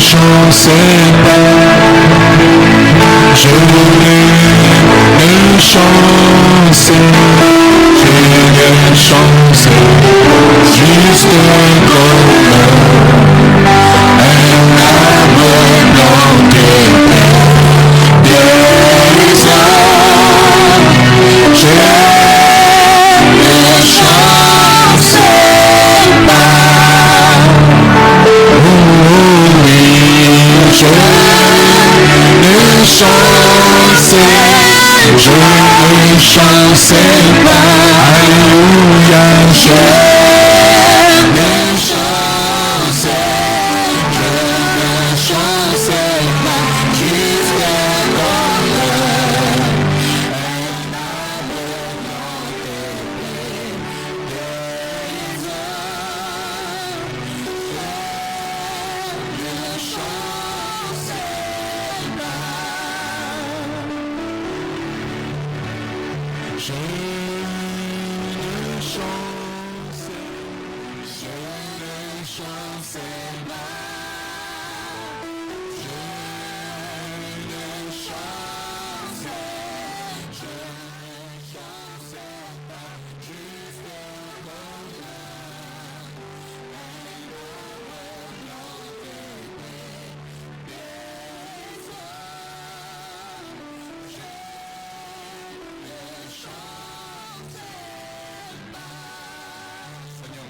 chancez pas, je ne chancez pas, je ne chancez pas, juste comme un arbre planté près des eaux. Je ne chancez pas, oui, je ne chancez pas, je ne chancez pas, alléluia, je ne chancez pas,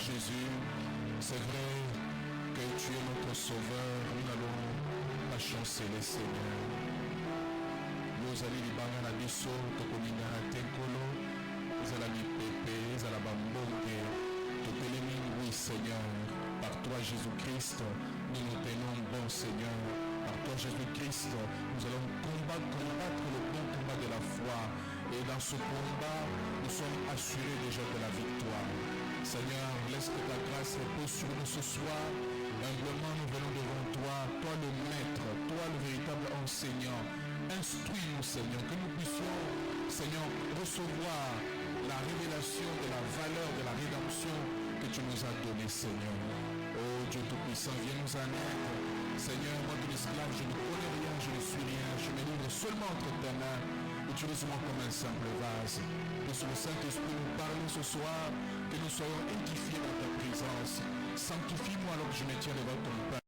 juste c'est vrai que tu es notre sauveur, nous n'allons pas chanceler, Seigneur. Nous allons libérer la biso, tokoninga na tenkolo, ezala mipepe, ezala bambonge, topelemi, oui Seigneur, par toi Jésus-Christ, nous nous tenons bon Seigneur, par toi Jésus-Christ, nous allons combattre le bon combat de la foi, et dans ce combat, nous sommes assurés déjà de la victoire. Seigneur, laisse que ta grâce repose sur nous ce soir. Humblement, nous venons devant toi, toi le maître, toi le véritable enseignant. Instruis-nous, Seigneur, que nous puissions, Seigneur, recevoir la révélation de la valeur de la rédemption que tu nous as donnée, Seigneur. Oh Dieu Tout-Puissant, viens nous en aide. Seigneur, moi ton esclave, je ne connais rien, je ne suis rien. Je me livre seulement entre tes mains. Utilise-moi comme un simple vase. Laisse le Saint-Esprit nous parler ce soir, que nous soyons édifiés dans ta présence. Sanctifie-moi alors que je me tiens devant ton Père.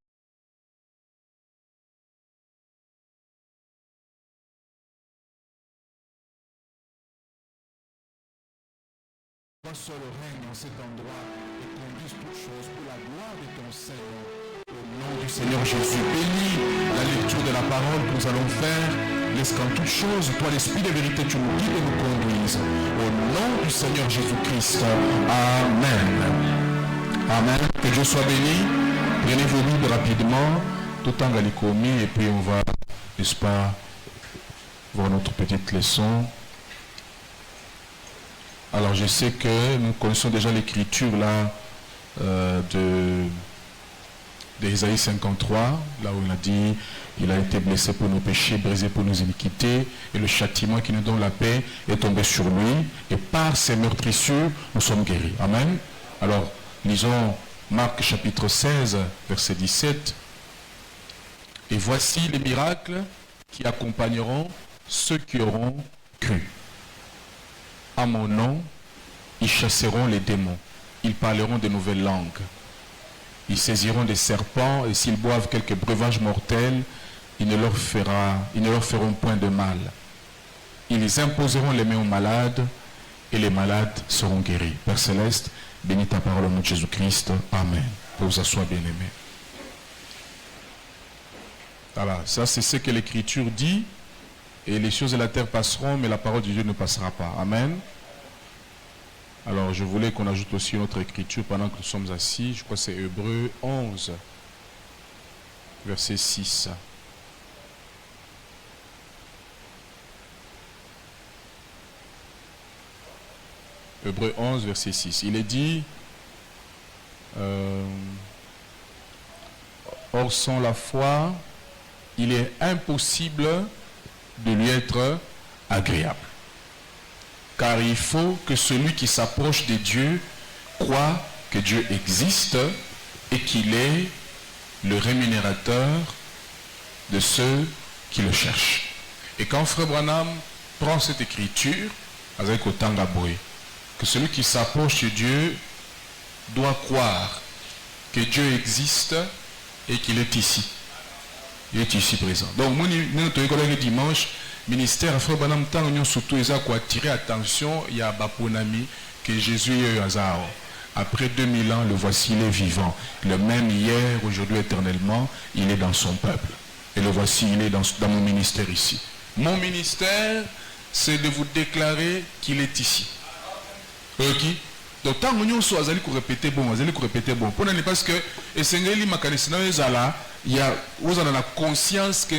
Toi seul règne en cet endroit et conduise toutes choses pour la gloire de ton Seigneur. Au nom du Seigneur Jésus, bénis la lecture de la parole que nous allons faire. Laisse qu'en toutes choses, toi l'Esprit de vérité, tu nous guides et nous conduises. Au nom du Seigneur Jésus-Christ. Amen. Amen. Que Dieu soit béni. Prenez vos Bibles rapidement. Tout en galikomi et puis on va, n'est-ce pas, voir notre petite leçon. Alors je sais que nous connaissons déjà l'écriture là d'Ésaïe 53, là où il a dit, il a été blessé pour nos péchés, brisé pour nos iniquités, et le châtiment qui nous donne la paix est tombé sur lui, et par ses meurtrissures, nous sommes guéris. Amen. Alors, lisons Marc chapitre 16, verset 17. Et voici les miracles qui accompagneront ceux qui auront cru. À mon nom, ils chasseront les démons, ils parleront de nouvelles langues. Ils saisiront des serpents et s'ils boivent quelques breuvages mortels, ils ne leur feront point de mal. Ils imposeront les mains aux malades et les malades seront guéris. Père Céleste, bénis ta parole au nom de Jésus-Christ. Amen. Que vous assoyez bien aimés. Voilà, ça c'est ce que l'Écriture dit. Et les choses de la terre passeront, mais la parole de Dieu ne passera pas. Amen. Alors, je voulais qu'on ajoute aussi notre écriture pendant que nous sommes assis. Je crois que c'est Hébreux 11, verset 6. Hébreux 11, verset 6. Il est dit, or sans la foi, il est impossible de lui être agréable. Car il faut que celui qui s'approche de Dieu croit que Dieu existe et qu'il est le rémunérateur de ceux qui le cherchent. Et quand Frère Branham prend cette écriture, avec autant d'aboué, que celui qui s'approche de Dieu doit croire que Dieu existe et qu'il est ici. Il est ici présent. Donc, nous, dimanche, ministère Frère Branham, surtout, ils ont attiré attention, il y a Baponami, que Jésus est hasard. Après 2000 ans, le voici, il est vivant. Le même hier, aujourd'hui, éternellement, il est dans son peuple. Et le voici, il est dans mon ministère ici. Mon ministère, c'est de vous déclarer qu'il est ici. Ok? Donc, tant que nous sommes allés répéter bon, Pour ne parce que, et c'est il y a la conscience que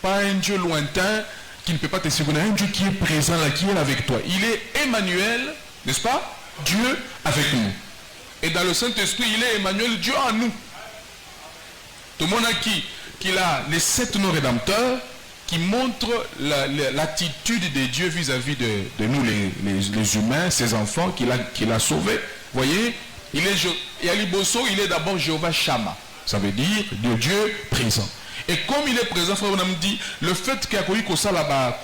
pas un Dieu lointain qui ne peut pas te suivre, un Dieu qui est présent là, qui est avec toi. Il est Emmanuel, n'est-ce pas? Dieu avec nous. Et dans le Saint-Esprit, il est Emmanuel, Dieu en nous. Tout le monde a qu'il a les 7 noms rédempteurs qui montrent l'attitude de Dieu vis-à-vis de nous, les humains, ses enfants, qu'il a sauvés. Vous voyez, il est d'abord Jéhovah Shammah. Ça veut dire Dieu présent. Et comme il est présent, frère, on me dit, le fait qu'il y a que ça là-bas,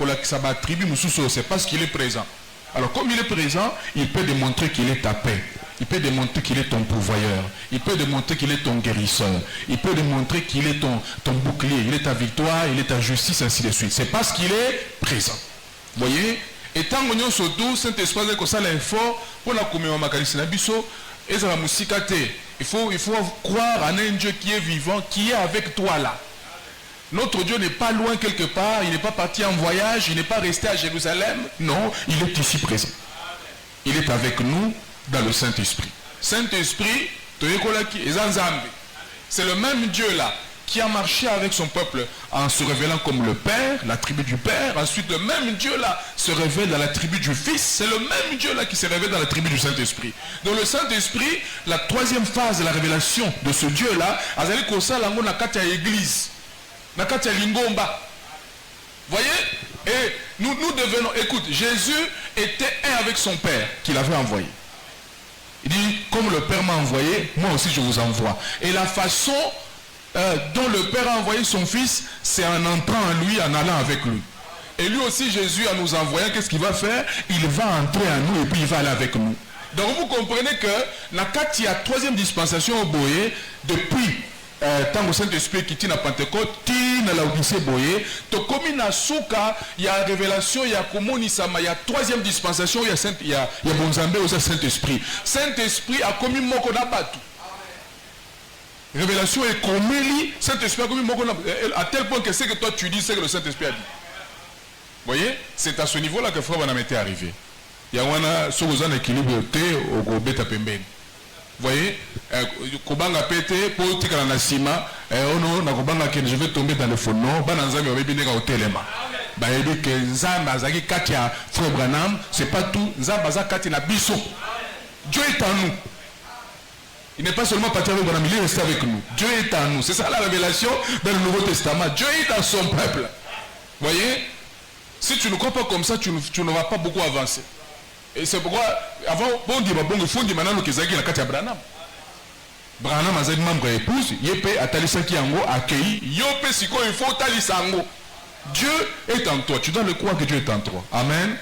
tribu, c'est parce qu'il est présent. Alors comme il est présent, il peut démontrer qu'il est ta paix. Il peut démontrer qu'il est ton pourvoyeur. Il peut démontrer qu'il est ton guérisseur. Il peut démontrer qu'il est ton bouclier. Il est ta victoire, il est ta justice, ainsi de suite. C'est parce qu'il est présent. Vous voyez? Et tant que nous sommes tous, Saint-Esprit, que ça l'info, pour la communion macarisi nabiso, et ça va moussikater. Il faut croire en un Dieu qui est vivant, qui est avec toi là. Notre Dieu n'est pas loin quelque part, il n'est pas parti en voyage, il n'est pas resté à Jérusalem. Non, il est ici présent. Il est avec nous dans le Saint-Esprit. Saint-Esprit, c'est le même Dieu là qui a marché avec son peuple en se révélant comme le Père, la tribu du Père. Ensuite, le même Dieu là se révèle dans la tribu du Fils. C'est le même Dieu là qui se révèle dans la tribu du Saint-Esprit. Donc le Saint-Esprit, la troisième phase de la révélation de ce Dieu là, azali kosa lango na kati ya église. Nakati ya lingomba. Voyez? Et nous devenons, écoute, Jésus était un avec son Père qu'il avait envoyé. Il dit, comme le Père m'a envoyé, moi aussi je vous envoie. Et la façon dont le Père a envoyé son Fils, c'est en entrant en lui, en allant avec lui. Et lui aussi, Jésus, en nous envoyant, qu'est-ce qu'il va faire? Il va entrer en nous et puis il va aller avec nous. Donc vous comprenez que Nakati y a troisième dispensation au Boye, depuis tant que Saint-Esprit qui tient à Pentecôte, tient à l'Odyssée Boye, to comme na souka, il y a révélation, il y a communisama, il y a troisième dispensation, il y a Bonzambé au Saint-Esprit. Saint-Esprit a commis moko na batu. Révélation est commis, Saint-Esprit a commis moko na à tel point que c'est que toi tu dis, c'est que le Saint-Esprit a dit. Vous voyez, c'est à ce niveau-là que Frère Branham était arrivé. Il y a un équilibre au Gobeta Pembeni. Vous voyez, Kobanga pété, pour tika na sima, ono na Kobanga que je vais tomber dans le fond, non, bananzami obebi ndeka hotelema. Ba yedi que Nzamba zaki katia Frère Branham, c'est pas tout, Nzamba zaki katia na biso. Dieu est en nous. Il n'est pas seulement parti avec Branham, il est resté avec nous. Dieu est en nous. C'est ça la révélation dans le Nouveau Testament. Dieu est dans son peuple. Vous voyez, si tu ne crois pas comme ça, tu ne vas pas beaucoup avancer. Et c'est pourquoi, avant, il faut dire maintenant que Zaki la Katia Branham. Branham a été membre épouse, Yépé a talisa qui ango accueilli, Yopé siko il faut talisango. Dieu est en toi, tu dois le croire que Dieu est en toi. Amen.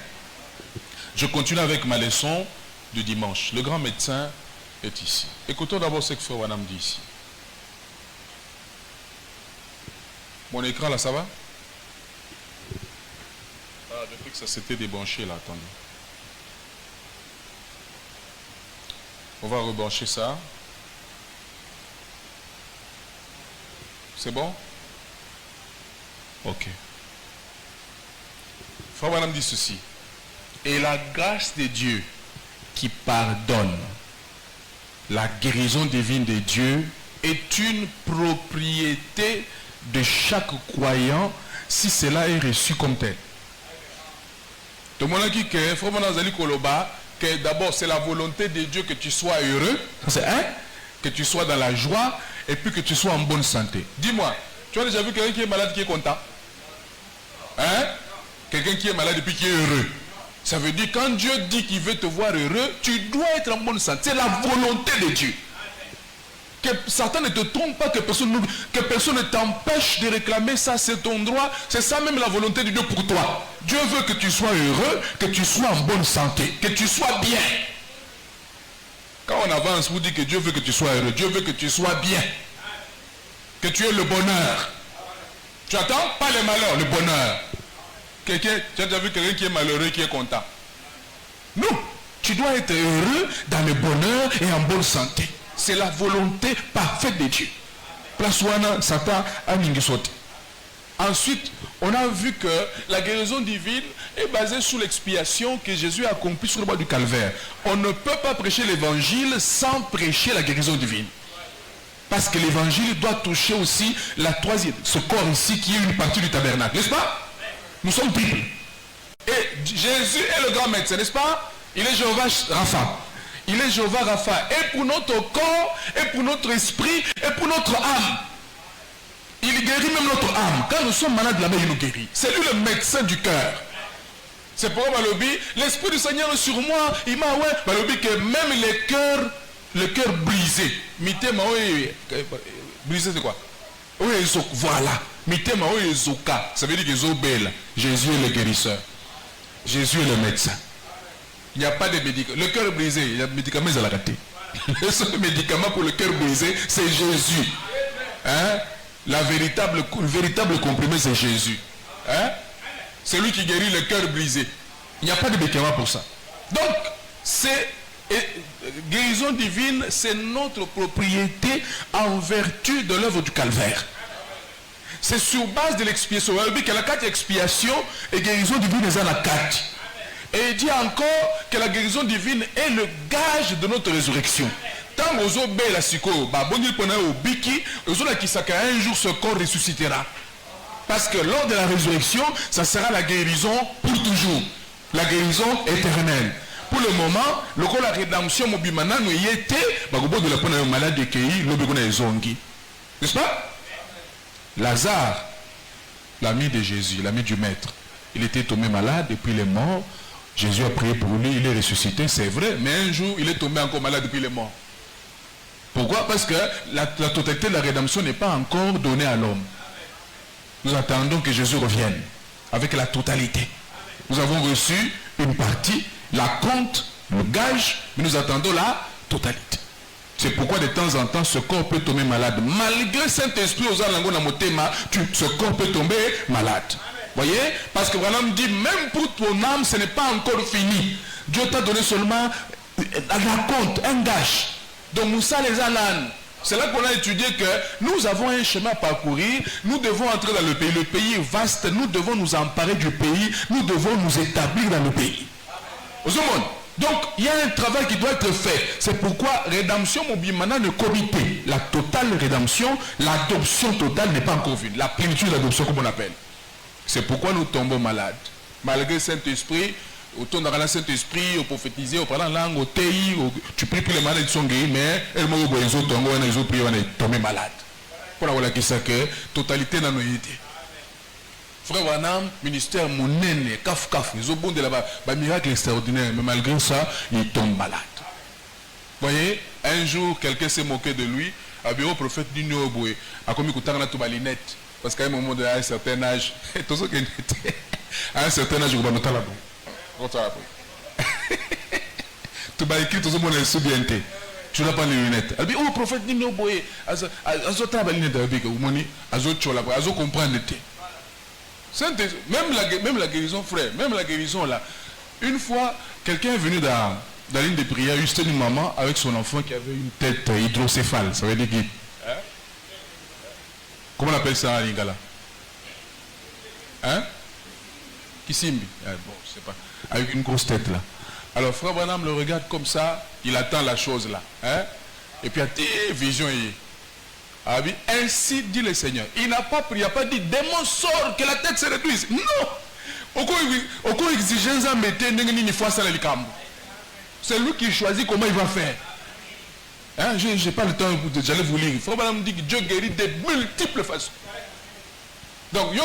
Je continue avec ma leçon du dimanche. Le grand médecin est ici. Écoutons d'abord ce que Frère Branham dit ici. Mon écran là, ça va? Ah, depuis que ça s'était débranché là, attendez. On va rebrancher ça. C'est bon? Ok. Frère Branham dit ceci. Et la grâce de Dieu qui pardonne, la guérison divine de Dieu est une propriété de chaque croyant si cela est reçu comme tel. Tout le monde a dit que Frère Branham Zali Koloba, que d'abord c'est la volonté de Dieu que tu sois heureux, c'est que tu sois dans la joie et puis que tu sois en bonne santé. Dis-moi, tu as déjà vu quelqu'un qui est malade qui est content? Hein? Quelqu'un qui est malade et puis qui est heureux. Ça veut dire quand Dieu dit qu'il veut te voir heureux, tu dois être en bonne santé. C'est la volonté de Dieu. Que Satan ne te trompe pas, que personne ne t'empêche de réclamer ça, c'est ton droit. C'est ça même la volonté de Dieu pour toi. Dieu veut que tu sois heureux, que tu sois en bonne santé, que tu sois bien. Quand on avance, vous dites que Dieu veut que tu sois heureux, Dieu veut que tu sois bien. Que tu aies le bonheur. Tu attends? Pas le malheur, le bonheur. Tu as déjà vu quelqu'un qui est malheureux, qui est content? Non. Tu dois être heureux dans le bonheur et en bonne santé. C'est la volonté parfaite de Dieu. Place wana Satan a mingisote. Ensuite, on a vu que la guérison divine est basée sur l'expiation que Jésus a accomplie sur le bois du calvaire. On ne peut pas prêcher l'évangile sans prêcher la guérison divine. Parce que l'évangile doit toucher aussi la troisième, ce corps ici qui est une partie du tabernacle, n'est-ce pas? Nous sommes triples. Et Jésus est le grand médecin, n'est-ce pas? Il est Jéhovah Rapha. Il est Jéhovah Rapha. Et pour notre corps, et pour notre esprit, et pour notre âme. Il guérit même notre âme. Quand nous sommes malades, la main, il nous guérit. C'est lui le médecin du cœur. C'est pourquoi l'Esprit du Seigneur est sur moi. Il m'a que même le cœur brisé. Brisé c'est quoi? Voilà. Ça veut dire que Jésus est le guérisseur. Jésus est le médecin. Il n'y a pas de médicaments. Le cœur brisé, il y a des médicaments à la raté. Le seul médicament pour le cœur brisé, c'est Jésus. Hein? Le véritable comprimé, c'est Jésus. Hein? C'est lui qui guérit le cœur brisé. Il n'y a pas de médicament pour ça. Donc, guérison divine, c'est notre propriété en vertu de l'œuvre du calvaire. C'est sur base de l'expiation. Il dit que la carte expiation et guérison divine est à la carte. Et il dit encore que la guérison divine est le gage de notre résurrection. Tant aux eaux belles à Siko, un jour ce corps ressuscitera. Parce que lors de la résurrection, ça sera la guérison pour toujours. La guérison éternelle. Pour le moment, le corps de la rédemption, nous y était, malade de n'est-ce pas? Lazare, l'ami de Jésus, l'ami du Maître, il était tombé malade et puis il est mort. Jésus a prié pour lui, il est ressuscité, c'est vrai, mais un jour, il est tombé encore malade depuis il est mort. Pourquoi? Parce que la totalité de la rédemption n'est pas encore donnée à l'homme. Nous attendons que Jésus revienne avec la totalité. Nous avons reçu une partie, la compte, le gage, mais nous attendons la totalité. C'est pourquoi de temps en temps, ce corps peut tomber malade. Malgré Saint-Esprit, ce corps peut tomber malade. Voyez? Parce que Branham dit, même pour ton âme, ce n'est pas encore fini. Dieu t'a donné seulement la compte, un gage. Donc Moussa les Alan. C'est là qu'on a étudié que nous avons un chemin à parcourir. Nous devons entrer dans le pays. Le pays est vaste. Nous devons nous emparer du pays. Nous devons nous établir dans le pays. Au monde. Donc, il y a un travail qui doit être fait. C'est pourquoi rédemption Mobimana ne comité. La totale rédemption, l'adoption totale n'est pas encore vue. La plénitude de l'adoption, comme on appelle. C'est pourquoi nous tombons malades. Malgré Saint-Esprit, autour de la Saint-Esprit, au prophétiser, au parler en langue, au TI, tu pries pour les malades qui sont guéris, mais ils ont prié, on est tombé malade. Pour la que totalité dans nos idées. Frère Wanam, ministère Mounene, Kaf, ils ont bon de là-bas, miracle extraordinaire, mais malgré ça, il tombe malade. Vous voyez, un jour, quelqu'un s'est moqué de lui, à bureau prophète Nino Oboué, a commis Koutana Toubalinette, parce qu'à un moment de à un certain âge, à un certain âge, on va noter là-bas. Tu vas écrire tout ce monde est sous-bienté. Tu n'as pas les lunettes. Elle dit, oh, prophète Nino Oboué, azo Toubalinette, azo comprendre. Même la guérison, frère, même la guérison là. Une fois, quelqu'un est venu dans la ligne de prière, juste une maman avec son enfant qui avait une tête hydrocéphale. Ça veut dire qui? Hein? Comment on appelle ça à Lingala? Hein? Kissimbi. Bon, je sais pas. Avec une grosse tête là. Alors, frère Branham le regarde comme ça, il attend la chose là. Hein? Et puis, il y a des visions. Ainsi dit le Seigneur. Il n'a pas prié, il n'a pas dit démon sort, que la tête se réduise. Non. C'est lui qui choisit comment il va faire. Hein? Je n'ai pas le temps, j'allais vous lire. Frère Branham dit que Dieu guérit de multiples façons. Donc, il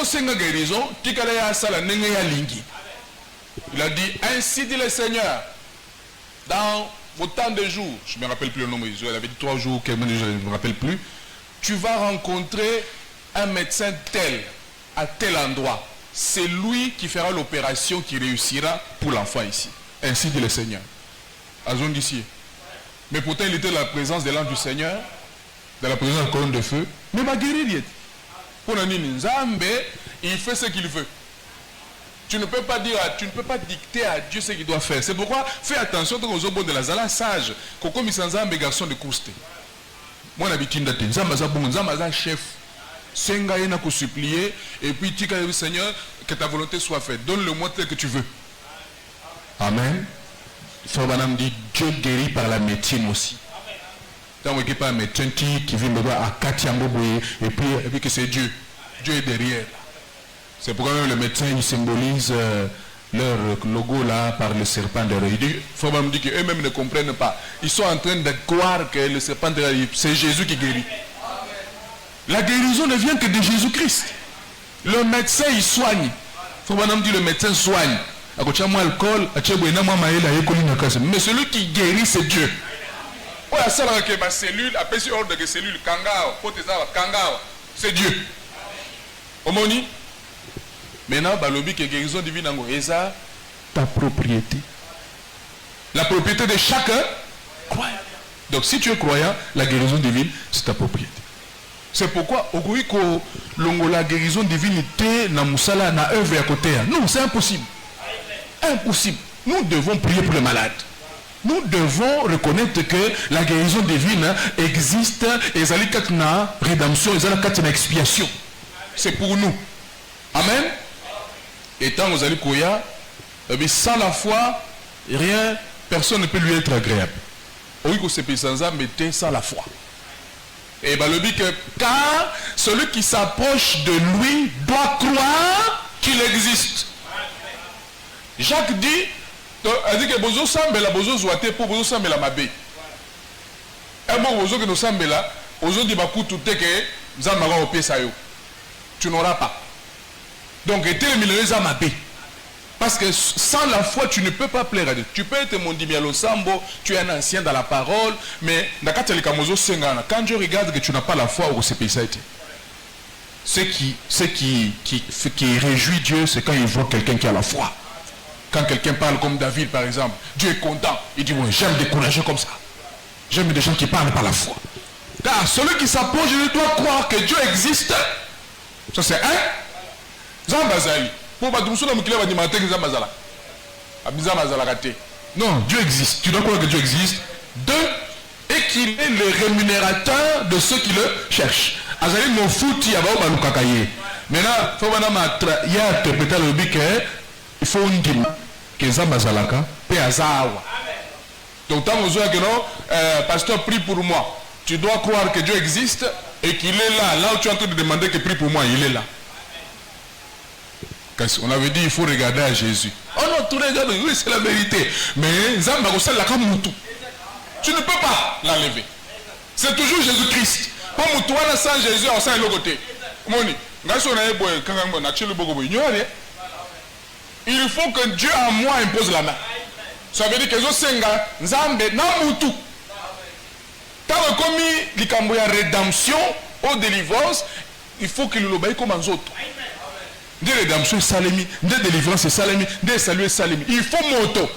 a dit ainsi dit le Seigneur. Dans autant de jours, je ne me rappelle plus le nombre, elle avait dit 3 jours, je ne me rappelle plus, tu vas rencontrer un médecin tel, à tel endroit. C'est lui qui fera l'opération qui réussira pour l'enfant ici. Ainsi dit le Seigneur. À zone d'ici. Mais pourtant, il était dans la présence de l'ange du Seigneur, dans la présence de la colonne de feu. Mais ma guérir, pour Nzambe, il fait ce qu'il veut. Tu ne peux pas dire, tu ne peux pas dicter à Dieu ce qu'il doit faire. C'est pourquoi fais attention aux obos de la zala sage. Koko misanzambe garçon de couste. Moi n'habitude d'être Nzambaza bon, Nzambaza chef. Senga yena ko supplier et puis tika Seigneur que ta volonté soit faite. Donne-le-moi tel que tu veux. Amen. Frère Banam dit Dieu guérit par la médecine aussi. Tant que pas un médecin qui vient de voir à Katiambo et puis que c'est Dieu. Dieu est derrière. C'est pourquoi même le médecin il symbolise leur logo là par le serpent de l'œil. Il faut me dire qu'eux-mêmes ne comprennent pas. Ils sont en train de croire que le serpent de l'œil, c'est Jésus qui guérit. La guérison ne vient que de Jésus-Christ. Le médecin il soigne. Il faut me dire le médecin soigne. Mais celui qui guérit c'est Dieu. C'est Dieu. Omoni. Maintenant, balobi que guérison divine en Goéza, ta propriété. La propriété de chacun croyant. Donc si tu es croyant, la guérison divine, c'est ta propriété. C'est pourquoi, au Goïko, la guérison divine était dans Moussala, dans œuvre à côté. Non, c'est impossible. Impossible. Nous devons prier pour les malades. Nous devons reconnaître que la guérison divine existe et ça a une rédemption, et ça a une expiation. C'est pour nous. Amen. Et tant vous allez koya, sans la foi, rien, personne ne peut lui être agréable. Oui, que c'est mais sans la foi. Et bien le dit que car celui qui s'approche de lui doit croire qu'il existe. Jacques dit, il dit que bozo sambela bozo zoate pour bozo sambela mabe. Et bon bozo que nous sambela, bozo dit bakutu teke zamaga au pied sayo. Tu n'auras pas. Donc, parce que sans la foi, tu ne peux pas plaire à Dieu. Tu peux être mon dimialo sambo, tu es un ancien dans la parole, mais quand je regarde que tu n'as pas la foi, ce qui réjouit Dieu, c'est quand il voit quelqu'un qui a la foi. Quand quelqu'un parle comme David, par exemple, Dieu est content. Il dit, moi, j'aime décourager comme ça. J'aime des gens qui parlent par la foi. Car celui qui s'approche, il doit croire que Dieu existe. Ça, c'est un. Non, Dieu existe. Tu dois croire que Dieu existe. 2, et qu'il est le rémunérateur de ceux qui le cherchent. Azali mon fouti à Baoba Lukakaye. Maintenant, il y a interprété le bique. Il faut une dîme. Que Zambazalaka. Péazawa. Donc, tant que non, pasteur, prie pour moi. Tu dois croire que Dieu existe et qu'il est là. Là où tu es en train de demander que prie pour moi, il est là. On avait dit il faut regarder à Jésus. Oh non, tu regardes, oui, c'est la vérité. Mais tu ne peux pas l'enlever. C'est toujours Jésus-Christ. Sans Jésus, on s'en est l'autre côté. Il faut que Dieu en moi impose la main. Ça veut dire que je suis Nzambe Namutu. Tant que comme il y a rédemption ou délivrance, il faut qu'il l'obéisse comme un autre. De rédemption salemi, de délivrance salemi, de salut salemi. Il faut moto.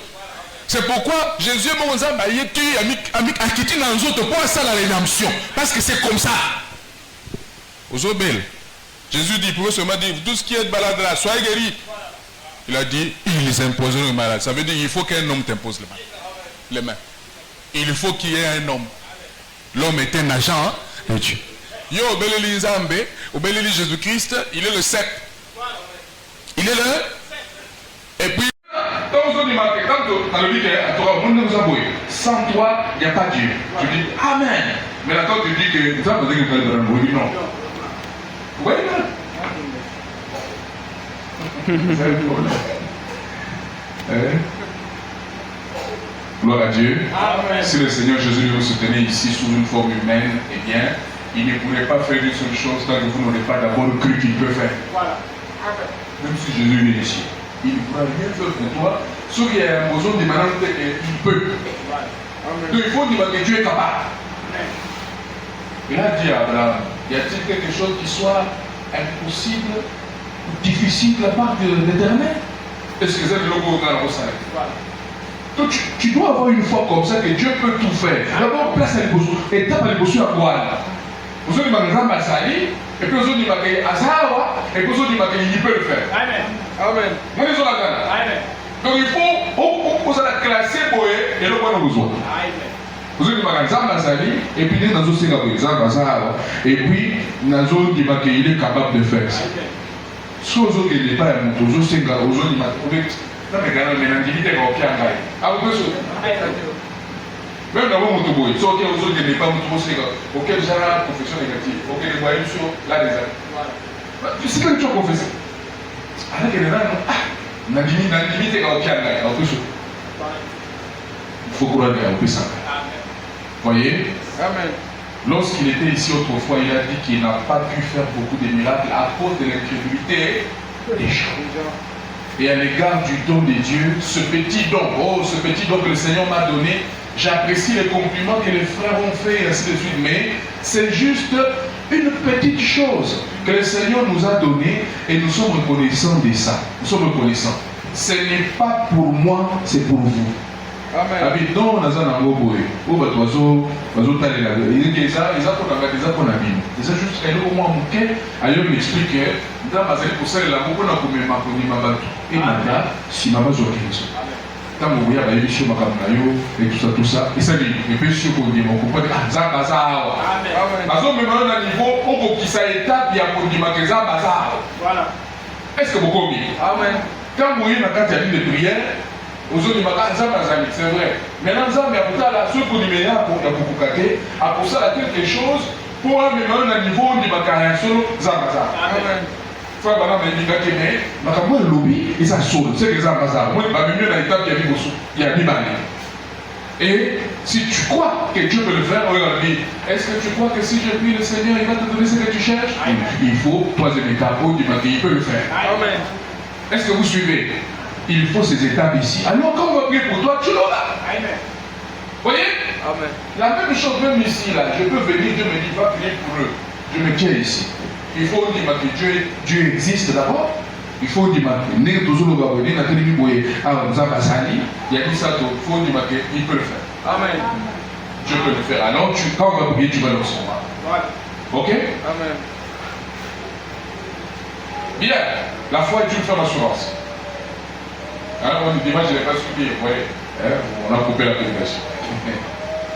C'est pourquoi Jésus est bon Nzambe a quitté dans les autres pour ça la rédemption. Parce que c'est comme ça. Aux obèles. Jésus dit, pour seulement dire, tout ce qui est balade là, soyez guéris. Il a dit, ils imposeront les malades. Ça veut dire qu'il faut qu'un homme t'impose les mains. Il faut qu'il y ait un homme. L'homme est un agent de Dieu. Yo, obéli Nzambe, obéli Jésus-Christ, il est le cep. Il est là. Et puis, sans toi, il n'y a pas Dieu. Tu dis Amen. Mais là, quand tu dis que ça veut dire que non. Oui, non. Gloire à Dieu. Amen. Si le Seigneur Jésus nous soutenait ici sous une forme humaine, eh bien, il ne pourrait pas faire une seule chose tant que vous n'aurez pas d'abord cru qu'il peut faire. Voilà. Même si Jésus est ici, il ne pourra rien faire pour toi. Sauf qu'il y a un besoin de maintenant qu'il peut. Donc il faut dire que Dieu est capable. Il a dit à Abraham, y a-t-il quelque chose qui soit impossible ou difficile de la part de l'Éternel? Est-ce que c'est le logo dans la Rosalie? Donc tu dois avoir une foi comme ça que Dieu peut tout faire. D'abord, place à l'épouse. Étape à l'épouse à quoi? Vous avez dit que Sali, et puis vous avez dit que Azawa, et puis vous avez dit qu'il peut le faire. Amen. Amen. Amen. Donc il faut vous allez classer pour eux et le point de besoin. Vous avez dit que Sali, et puis nous avons dit que et puis nous avons dit qu'il est capable de faire ça. Si vous avez dit que vous avez dit que vous avez dit non, mais quand même, l'individu est au pied en gagne. Ah, vous pouvez même dans mon motoboy, si vous n'avez pas mon motoboy, auquel j'ai la confession négative, auquel les moyens sur la des années. Tu sais que tu as confessé. Alors que les gens, l'individu est au pied en gagne. Il faut croire à peu ça. Voyez? Amen. Lorsqu'il était ici autrefois, il a dit qu'il n'a pas pu faire beaucoup de miracles à cause de l'incrédulité des gens. Et à l'égard du don de Dieu, ce petit don que le Seigneur m'a donné, j'apprécie les compliments que les frères ont fait et ainsi de suite, mais c'est juste une petite chose que le Seigneur nous a donnée et nous sommes reconnaissants de ça. Nous sommes reconnaissants. Ce n'est pas pour moi, c'est pour vous. Amen. Non, on a un amour. On va toiser, il y a juste un moment où ailleurs m'explique que dans ma vie pour ça, l'amour, on a comme ma bonne et maintenant, si ma base organise. Quand vous voyez la émission et tout ça, et ça dit, et puis si vous dites, on comprend, ça bazar. Parce que même à un niveau, on peut qu'il s'étape, il y a pour dire que ça bazar. Voilà. Est-ce que vous comprenez? Amen. Quand vous voyez la carte de prière, aux autres, c'est vrai. Maintenant, Zambia, ceux qui ont dit pour ça, quelque chose pour un niveau de ma carrière solo, Zambia. Frère Bana m'a dit que mais le lobby, et ça saute. C'est que Zambia. Moi, je vais mieux dans l'étape qui a mis et si tu crois que Dieu peut le faire, regarde, est-ce que tu crois que si je prie le Seigneur, il va te donner ce que tu cherches? Il faut, troisième étape, il peut le faire. Amen. Est-ce que vous suivez? Il faut ces étapes ici. Alors quand on va prier pour toi, tu l'auras. Amen. Vous voyez? Amen. La même chose même ici, là. Je peux venir, Dieu me dit, va prier pour eux. Je me tiens ici. Il faut dire que Dieu existe d'abord. Il faut dire que il peut le faire. Amen. Dieu peut le faire. Alors quand on va prier, tu vas le recevoir. Ok? Amen. Bien. La foi est une ferme assurance. On dit, moi je n'ai pas suivi, vous voyez, on a coupé la prédication.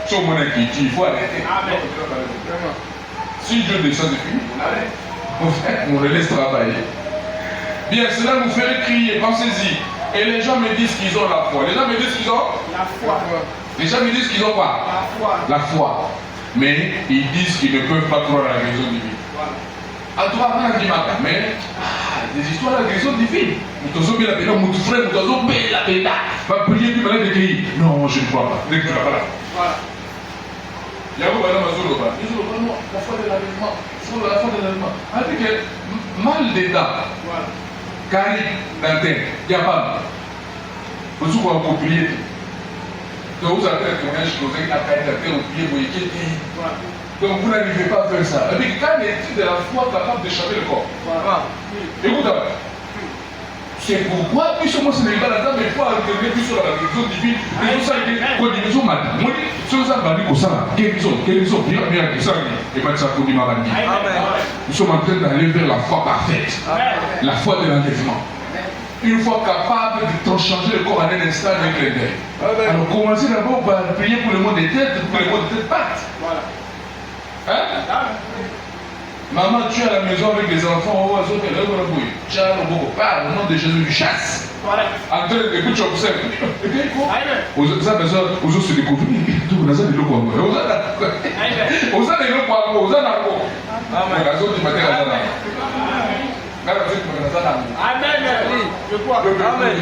Si on m'a dit, il faut arrêter. Amen. Si Dieu descend de fini, on le laisse travailler. Bien, cela nous fait crier, pensez-y. Et les gens me disent qu'ils ont la foi. Les gens me disent qu'ils ont la foi. Les gens me disent qu'ils ont quoi? La foi. La foi. Mais ils disent qu'ils ne peuvent pas croire à la guérison divine. Voilà. À toi, on a dit mais des histoires de la guérison divine. Nous avons bien la peine, nous frère, nous avons bien la peine. Va prier du malade de guérir. Non, je ne crois pas. Ne crois pas là. Voilà. Il y a un moment où non, la foi de l'avènement. La foi de l'avènement. Avec mal des dents. Voilà. Cari, dentaire, il n'y a pas. Vous savez quoi, pour prier. Donc vous avez un tournage qui vous a dit la caille dentaire, vous priez, vous voyez. Donc vous n'arrivez pas à faire ça. Et puis quand est-il de la foi capable d'échapper le corps? Voilà. Écoute, c'est pourquoi, puisque moi, ce n'est pas la dame, mais il faut intervenir plus sur la guérison divine. Et tout ça, guérison matin. Moi, si vous avez dit que ça, guérison, bien que ça, et bien ça, pour dire ma bandit. Nous sommes en train d'aller vers la foi parfaite. La foi de l'enlèvement. Une fois capable de changer le corps en un instant avec les dents. Alors commencez d'abord par prier pour le monde des têtes, pour le monde des têtes pattes. Voilà. Hein? Maman, tu es à la maison avec les enfants, tu as le beau parle au nom de Jésus, du chasse. En train de écouter, tu observes. Et puis, vous avez besoin, vous se découvrir. Vous avez des locaux. Vous avez des locaux. Vous avez des Amen.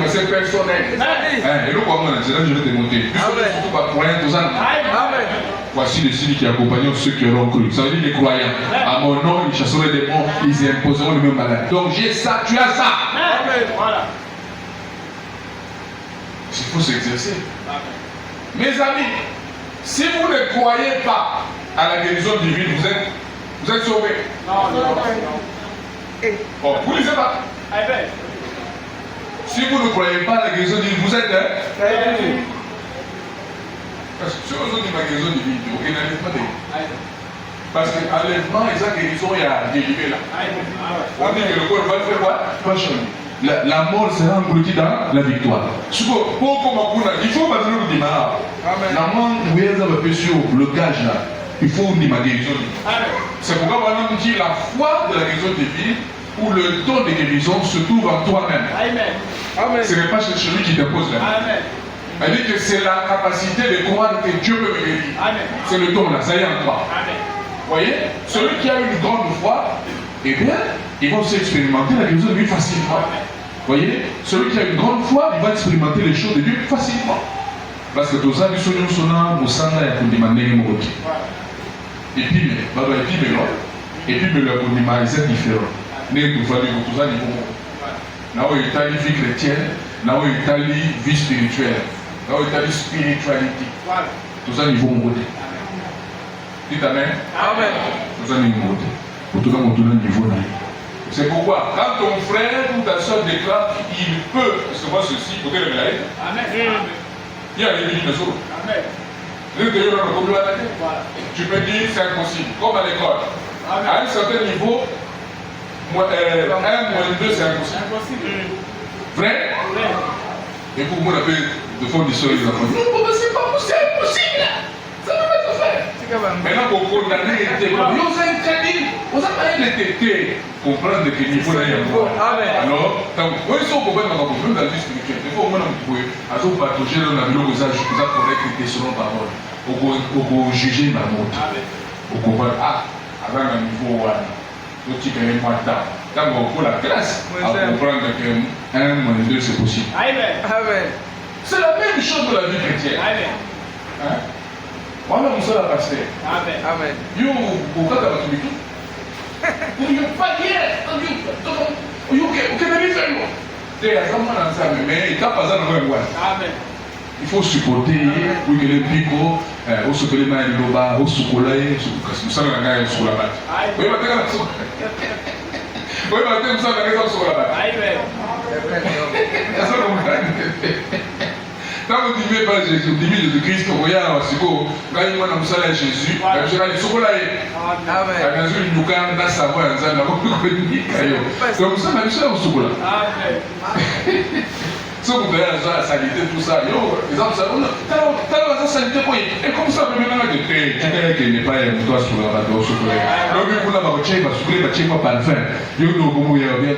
C'est personnel. Et le quoi, je vais te montrer. Surtout pas pour rien, tout ça. Voici les signes qui accompagnent ceux qui auront cru. Ça veut dire les croyants. À mon nom, ils chasseront les démons, ils imposeront le même malade. Donc j'ai ça, tu as ça. Voilà. Il faut s'exercer. Mes amis, Si vous ne croyez pas à la guérison divine, vous êtes sauvés. Non. Bon, vous ne lisez pas. Si vous ne croyez pas à la guérison divine, vous êtes. Parce que si vous avez la guérison divine, vous n'allez pas dire. Parce qu'enlèvement, ils ont guérison, il y a délivré là. On dit que le corps va faire quoi? Va changer. La mort sera engloutie dans la victoire. Il faut pas le démarrer. La mort, vous avez le gage là. Il faut une guérison. C'est pourquoi on dit la foi de la guérison divine ou le don de guérison se trouve en toi-même. Ce n'est pas celui qui t'impose là. Elle dit que c'est la capacité de croire que Dieu peut me guérir. C'est le don là, ça y est en toi. Vous voyez, celui qui a une grande foi, eh bien, il va aussi expérimenter la guérison de Dieu facilement. Vous voyez, celui qui a une grande foi, il va expérimenter les choses de Dieu facilement. Parce que tout ça, nous sommes Moussana et Kundimane Mokoti. Et puis, mais le Kundima, c'est différent. Nous sommes tout ça, nous sommes Italie vie chrétienne, nous sommes Italie vie spirituelle, nous sommes Italie spiritualité. Tout ça, niveau Mokoti. Dites Amen. Amen. Tout ça, niveau Mokoti. Pour tout ça, nous sommes niveau Mokoti. C'est pourquoi, quand ton frère ou ta soeur déclare qu'il peut recevoir ceci, il faut que le mélanger. Amen. Il y a des minutes de sourds. Amen. Tu peux dire c'est impossible, comme à l'école. À un certain niveau, 1 moins 2 c'est impossible. Vrai? Et pour moi, on appelle de fond d'histoire, les enfants disent non, c'est pas possible, impossible. Ça ne peut pas se faire. Maintenant, pour condamner les témoins, vous avez interdit, vous avez été comprendre que niveau là, il y a quoi. Alors, quand ils sont complètement dans la vie spirituelle, il faut au moins nous partager dans la vie, vous avez correct et selon parole. Pour juger ma mort. Pour comprendre, avant un niveau, vous tirez moins tard. Quand on prend la classe, à comprendre que 1 moins 2 c'est possible. C'est la même chose de la vie chrétienne. Voilà, nous sommes la pasteur. Amen. Yo, vous êtes à la Tunisie. Vous n'êtes pas hier. Vous êtes mais il n'y a pas besoin de voir. Il faut supporter, oui, que les picots, au secret de l'Oba, au Soukolaï, nous sommes un gars sur la batte. Oui, maintenant, nous sommes un gars sur la batte. Quand vous dites pas Jésus, vous dites Jésus-Christ, vous voyez, quand il m'a annoncé à Jésus, je vais aller sur la batte. Quand je nous gagne dans sa voix, nous allons donc nous sommes allés sur la batte. Si vous voulez la sanité, tout ça, les gens savent, t'as la sanité, et comme ça, maintenant, tu n'est pas un toi sur la bateau, sur le donc, vous l'avez pas par le fin. En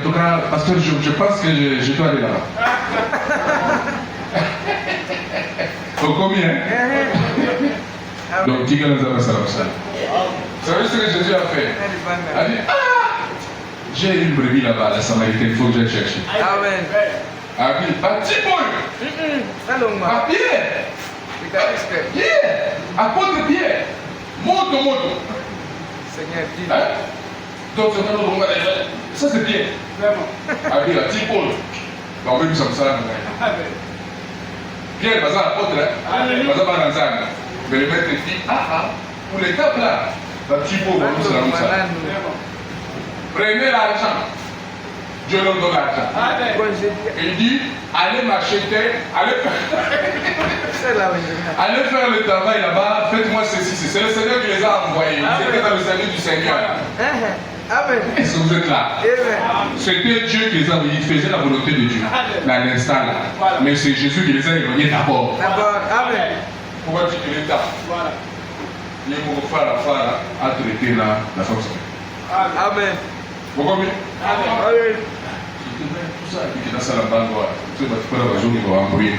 tout cas, parce que je pense que je dois aller là-bas. Donc, combien? Donc, qui gagne les amas à la salle? Vous savez ce que Jésus a fait? Il a dit, j'ai une brebis là-bas, la Samaritaine, il faut que j'aille chercher. Amen. Abi, petit boy. À Pierre. Pierre. Apôtre Pierre. Moto. Seigneur, dis. Donc, ça c'est bien. Vraiment. Abi, la petit boy. On veut ça. Pierre, pas ça, apôtre. Pas ça, pas dans ça. Mais le maître dit, pour l'étape là, la petit boy, on va nous ça. Prenez l'argent. Dieu leur donne l'argent. Il dit, allez m'acheter, allez faire le travail là-bas, faites-moi ceci. C'est le Seigneur qui les a envoyés. Ils étaient dans le salut du Seigneur. Est-ce que vous êtes là? C'était Dieu qui les a envoyés. Ils faisaient la volonté de Dieu. Dans l'instant là. Mais c'est Jésus qui les a envoyés d'abord. Pourquoi tu te l'état? Il faut faire la femme à traiter la femme. Amen. Vous comprenez? Amen. Tout ça, et puis dans la bande, tu vas faire la raison qui va embrouiller.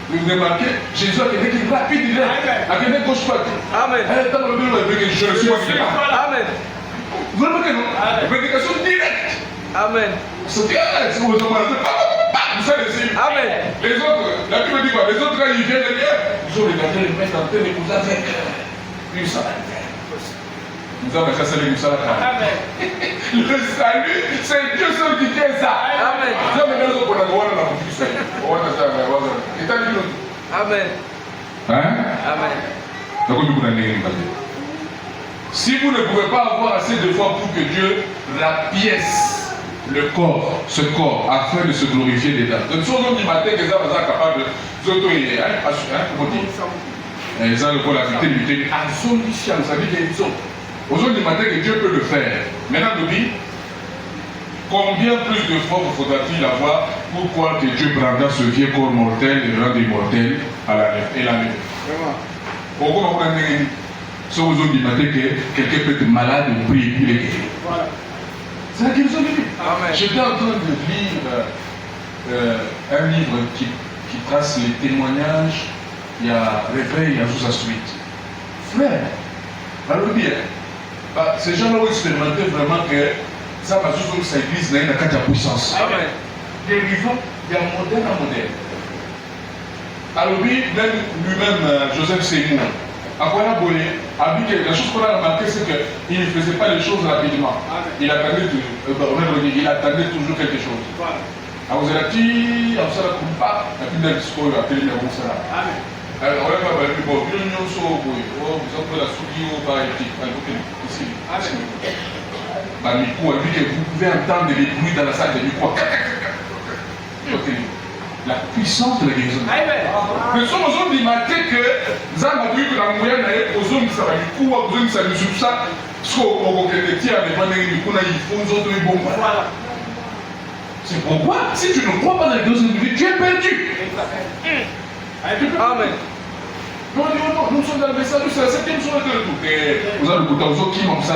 Vous remarquez, Jésus a quelqu'un qui est rapide, il est à quelqu'un gauche parti. Amen. Dans le bureau, je suis Amen. Vous remarquez, non? Prédication directe. Amen. C'est direct. Vous savez, Amen. les autres, la Bible dit quoi? Les autres, quand ils viennent, ils ont regardé le maître en train de vous avec. Puis ça. Nous avons fait ça, c'est le salut. Le salut, c'est Dieu seul qui fait ça. Amen. Nous avons mis nos pour la gloire dans la vie. Amen. Hein? Amen. Si vous ne pouvez pas avoir assez de foi pour que Dieu la pièce, le corps, ce corps, afin de se glorifier dedans. Donc, si on dit matin que ça va capable de s'auto-aider, comment dire? Ils ont le corps, la vérité, lutter. En son science, ça veut dire qu'ils sont. Aujourd'hui, matin que Dieu peut le faire. Maintenant, nous dit, combien plus de foi faudra-t-il avoir pour croire que Dieu prendra ce vieux corps mortel et le rendre immortel à la lèvre? Pourquoi vous prenez si vous avez dit que quelqu'un peut être malade et prier puis il est guéri? Voilà. C'est la guérison de Dieu. J'étais en train de lire un livre qui trace les témoignages. Il y a réveil, il y a sous sa suite. Frère, alors bien, ces gens-là ont expérimenté vraiment que ça va juste sa église dans une carte de puissance. Amen. Guérison, il y a modèle à modèle. Alors même lui-même, Joseph Seymour, après la chose qu'on a remarqué, c'est qu'il ne faisait pas les choses rapidement. Il attendait toujours quelque chose. Alors vous avez dit, on ne s'en pas, il a discours, il a appelé le ça. Alors on va faire le bon, il y a une chose, vous avez la souris au bas et ici. Vous pouvez entendre les bruits dans la salle de micro. La puissance de la guérison. Mais si on dit que Zan a vu que la moyenne est aux hommes qui savent du coup, aux hommes qui savent sur ça, ce qu'on c'est pourquoi, si tu ne crois pas dans la guérison de Dieu, tu es perdu. Amen. Non, nous sommes dans le message, c'est la 7e journée de tout. Vous avez le bouton, vous qui m'ont ça.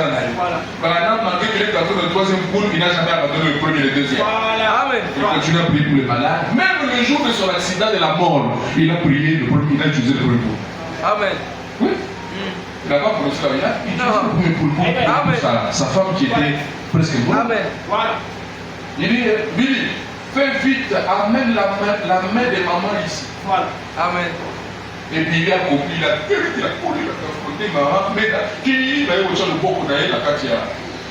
Par exemple, malgré qu'il est dans le 3e poule, il n'a jamais abandonné le premier et le deuxième. Amen. Il continue à prier pour les malades. Même le jour de son accident de la mort, il a prié le premier, il a utilisé le premier poule. Amen. Oui. Il n'a pas prononcé la vie, il a utilisé le premier poule pour sa femme qui était presque morte. Amen. Il dit, Billy, fais vite, amène la main de maman ici. Voilà. Amen. Et puis il a accompli, il a couru, il a transporté maman, mais qui va y avoir le beau d'ailleurs, la carte,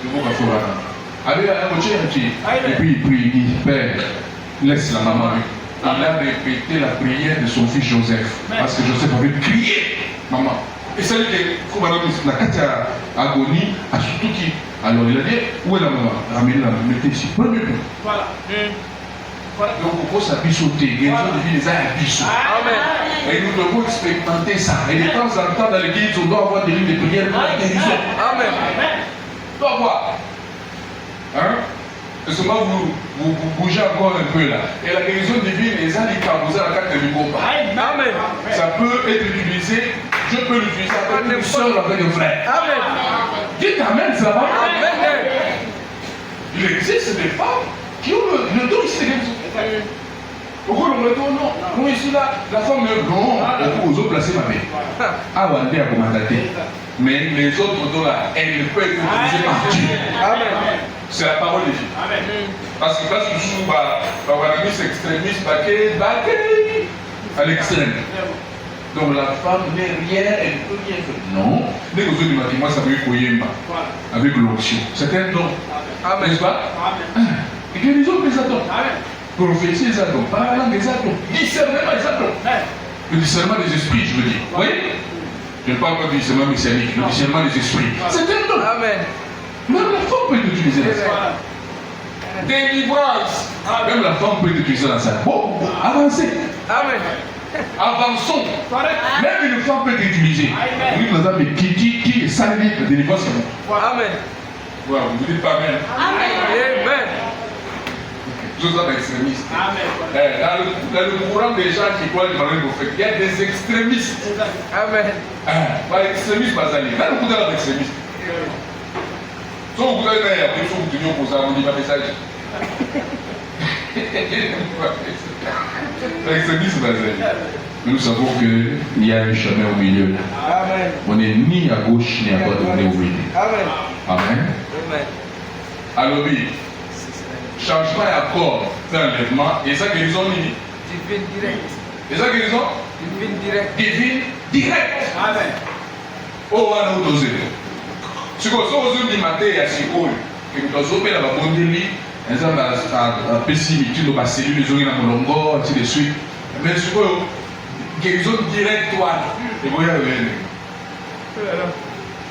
le beau à avec un et puis il prie, il dit, Père, laisse la maman. Il a répété la prière de son fils Joseph, parce que Joseph avait crié, maman. Et c'est que la carte agonie, à surtout qui. Alors il a dit, où est la maman? Ramenez-la, mettez ici, premier point. Voilà. Donc on peut s'appuyer sur tes guérisons de vie, les habits. Amen. Et nous devons expérimenter ça. Et de temps en temps dans l'église, on doit avoir des lignes de prière pour la guérison. Amen. On doit avoir. Hein? Et seulement vous bougez encore un peu là. Et la guérison divine, les gens qui vous la carte de l'Igomba. Amen. Ça peut être utilisé, je peux l'utiliser avec une soeur, avec un frère. Amen. Dites Amen, ça va? Amen. Il existe des femmes qui ont le don ici de guérison. Pourquoi on me dit non? Moi ici là, la femme me dit non, vous autres placez ma main. Ah, on dit à commandater. Mais les autres dons là, elles peuvent être utilisées par Dieu. Amen. C'est la parole de Dieu. Amen. Parce que parce que sous un ami extrémiste, à l'extrême. Donc la femme n'est rien, elle ne peut rien faire. Non. Dès que vous dites, moi ça veut Koyemba. Avec l'onction. C'est un don. N'est-ce pas? Et que les autres les attendent. Prophétie les attendent. Parlant les attendent. Discernement les attendent. Le discernement des esprits, je veux dire. Vous voyez? Je ne parle pas du discernement messianique, le discernement des esprits. C'est un don. Amen. Même la femme peut utiliser ça. Délivrance. Même la femme peut utiliser dans ça. Bon, avancez. Amen. Avançons. Même une femme peut être utilisée. Oui, nous avons qui est salé de délivrance. Amen. Voilà, vous ne dites pas Amen. Amen. Vous êtes extrémistes. Amen. Dans le courant des gens qui croient dans le prophète, il y a des extrémistes. Amen. Pas extrémistes, pas allés. Là, vous êtes extrémistes. Si vous avez un peu de vous pour ça, vous dites pas message. L'extrémisme, nous savons qu'il y a un chemin au milieu. Amen. On n'est ni à gauche ni à droite, on est au milieu. Amen. Amen. Alors oui, changement et accord, c'est un enlèvement. Et ça guérison dit divine direct. Et ça guérison divine direct. Divine direct. Amen. Oh, on a osé. Si vous avez dit matin à Sikol, que nous avons fait la bondélie, nous avons pessimité, nous avons cellule, nous avons longo, ainsi de suite. Mais si vous guérison directe, toi. Et vous voyez,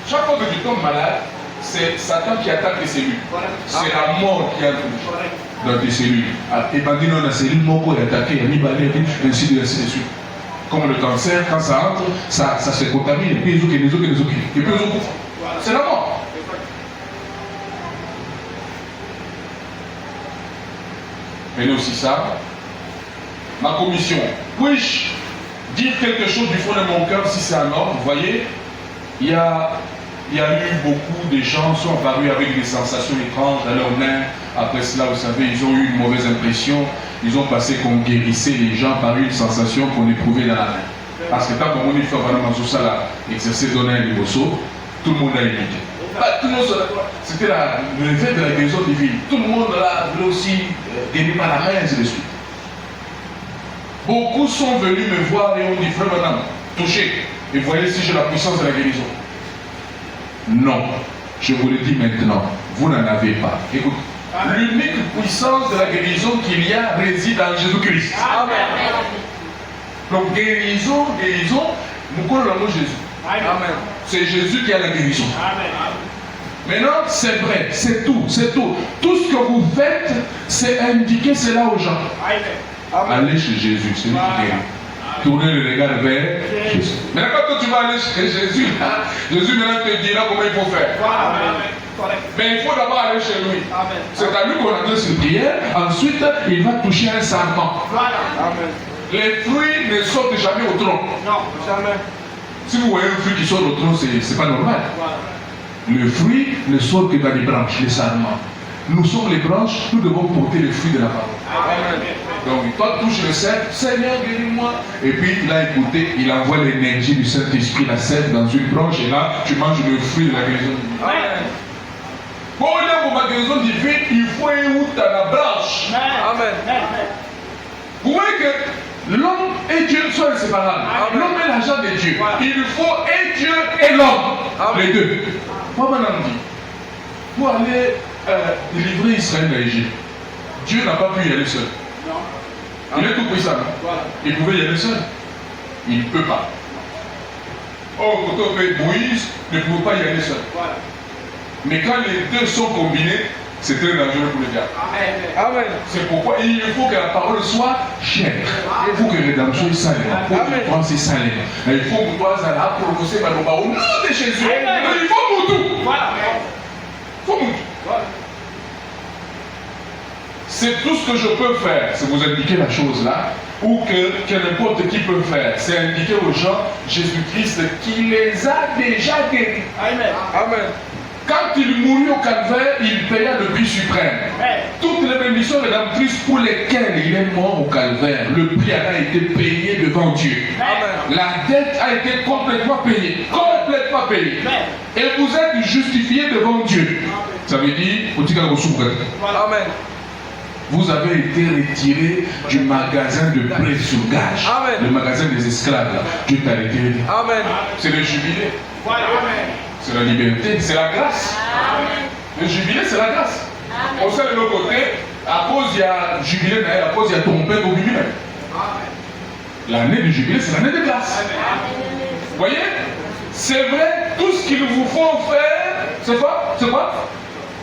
chaque fois que tu tombes malade, c'est Satan qui attaque tes cellules. C'est la mort qui entre dans tes cellules. Et quand on a la cellule, mon corps est attaqué, il y a mis balai, ainsi de suite. Comme le cancer, quand ça entre, ça se contamine, et puis les autres. Et puis les autres. C'est la mort. Mais aussi ça, ma commission. Puis-je dire quelque chose du fond de mon cœur si c'est un ordre? Vous voyez, il y a eu beaucoup de gens qui sont apparus avec des sensations étranges dans leurs mains. Après cela, vous savez, ils ont eu une mauvaise impression. Ils ont passé qu'on guérissait les gens par une sensation qu'on éprouvait dans la main. Parce que tant qu'on dit faire vraiment tout ça là, exercer donner un liboso, tout le monde a imité. C'était le fait de la guérison divine. Tout le monde là voulait aussi guérir par la main, ainsi de suite. Beaucoup sont venus me voir et ont dit, frère madame, touchez. Et voyez si j'ai la puissance de la guérison. Non, je vous le dis maintenant, vous n'en avez pas. Écoute, l'unique puissance de la guérison qu'il y a réside en Jésus-Christ. Amen. Donc guérison, nous connaissons Jésus. Amen. C'est Jésus qui a la guérison. Amen. Maintenant, c'est vrai, c'est tout. Tout ce que vous faites, c'est indiquer cela aux gens. Amen. Allez chez Jésus, c'est lui qui guérit. Tournez le regard vers Jésus. Maintenant, quand tu vas aller chez Jésus, Jésus maintenant te dira comment il faut faire. Amen. Mais il faut d'abord aller chez lui. C'est à lui qu'on adresse une prière. Ensuite, il va toucher un sarment. Amen. Les fruits ne sortent jamais au tronc. Non, jamais. Si vous voyez un fruit qui sort au tronc, c'est pas normal. Voilà. Le fruit ne sort que dans les branches, les sarments. Nous sommes les branches, nous devons porter le fruit de la parole. Amen. Donc, toi, touche le sel, Seigneur, guéris-moi. Et puis, il a écouté, il envoie l'énergie du Saint-Esprit, la sève dans une branche, et là, tu manges le fruit de la guérison divine. Amen. Pour ma guérison divine, il faut un route dans la branche. Amen. Vous voyez que l'homme et Dieu sont inséparables. L'homme est l'agent de Dieu. Il faut et Dieu et l'homme. Les deux. Moi, maintenant, dit, pour aller délivrer Israël d'Égypte, Dieu n'a pas pu y aller seul. Il est tout puissant. Il pouvait y aller seul. Il ne peut pas. Oh, quand Moïse ne pouvait pas y aller seul. Mais quand les deux sont combinés, c'est très dangereux pour le diable. Amen. C'est pourquoi il faut que la parole soit chère. Il faut que la rédemption soit salée. Il faut que la pensée soit salée. Il faut que toi, ça l'a prononcé au nom de Jésus. Il faut tout. Voilà. Il faut tout. C'est tout ce que je peux faire, c'est vous indiquer la chose là, ou que n'importe qui peut faire. C'est indiquer aux gens Jésus-Christ qui les a déjà guéris. Amen. Amen. Quand il mourut au calvaire, il paya le prix suprême. Toutes les bénédictions rédemptrices pour lesquelles il est mort au calvaire, le prix a été payé devant Dieu. Amen. La dette a été complètement payée. Complètement payée. Et vous êtes justifiés devant Dieu. Ça veut dire, Amen. Vous avez été retiré du magasin de prêt sur gage. Le magasin des esclaves. Là. Dieu t'a retiré. Amen. C'est le jubilé. Amen. C'est la liberté, c'est la grâce. Amen. Le jubilé, c'est la grâce. Amen. On sait de l'autre côté, à cause il y a jubilé, à cause il y a ton père au jubilé. L'année du jubilé, c'est l'année de grâce. Vous voyez, c'est vrai, tout ce qu'il vous faut faire, c'est quoi?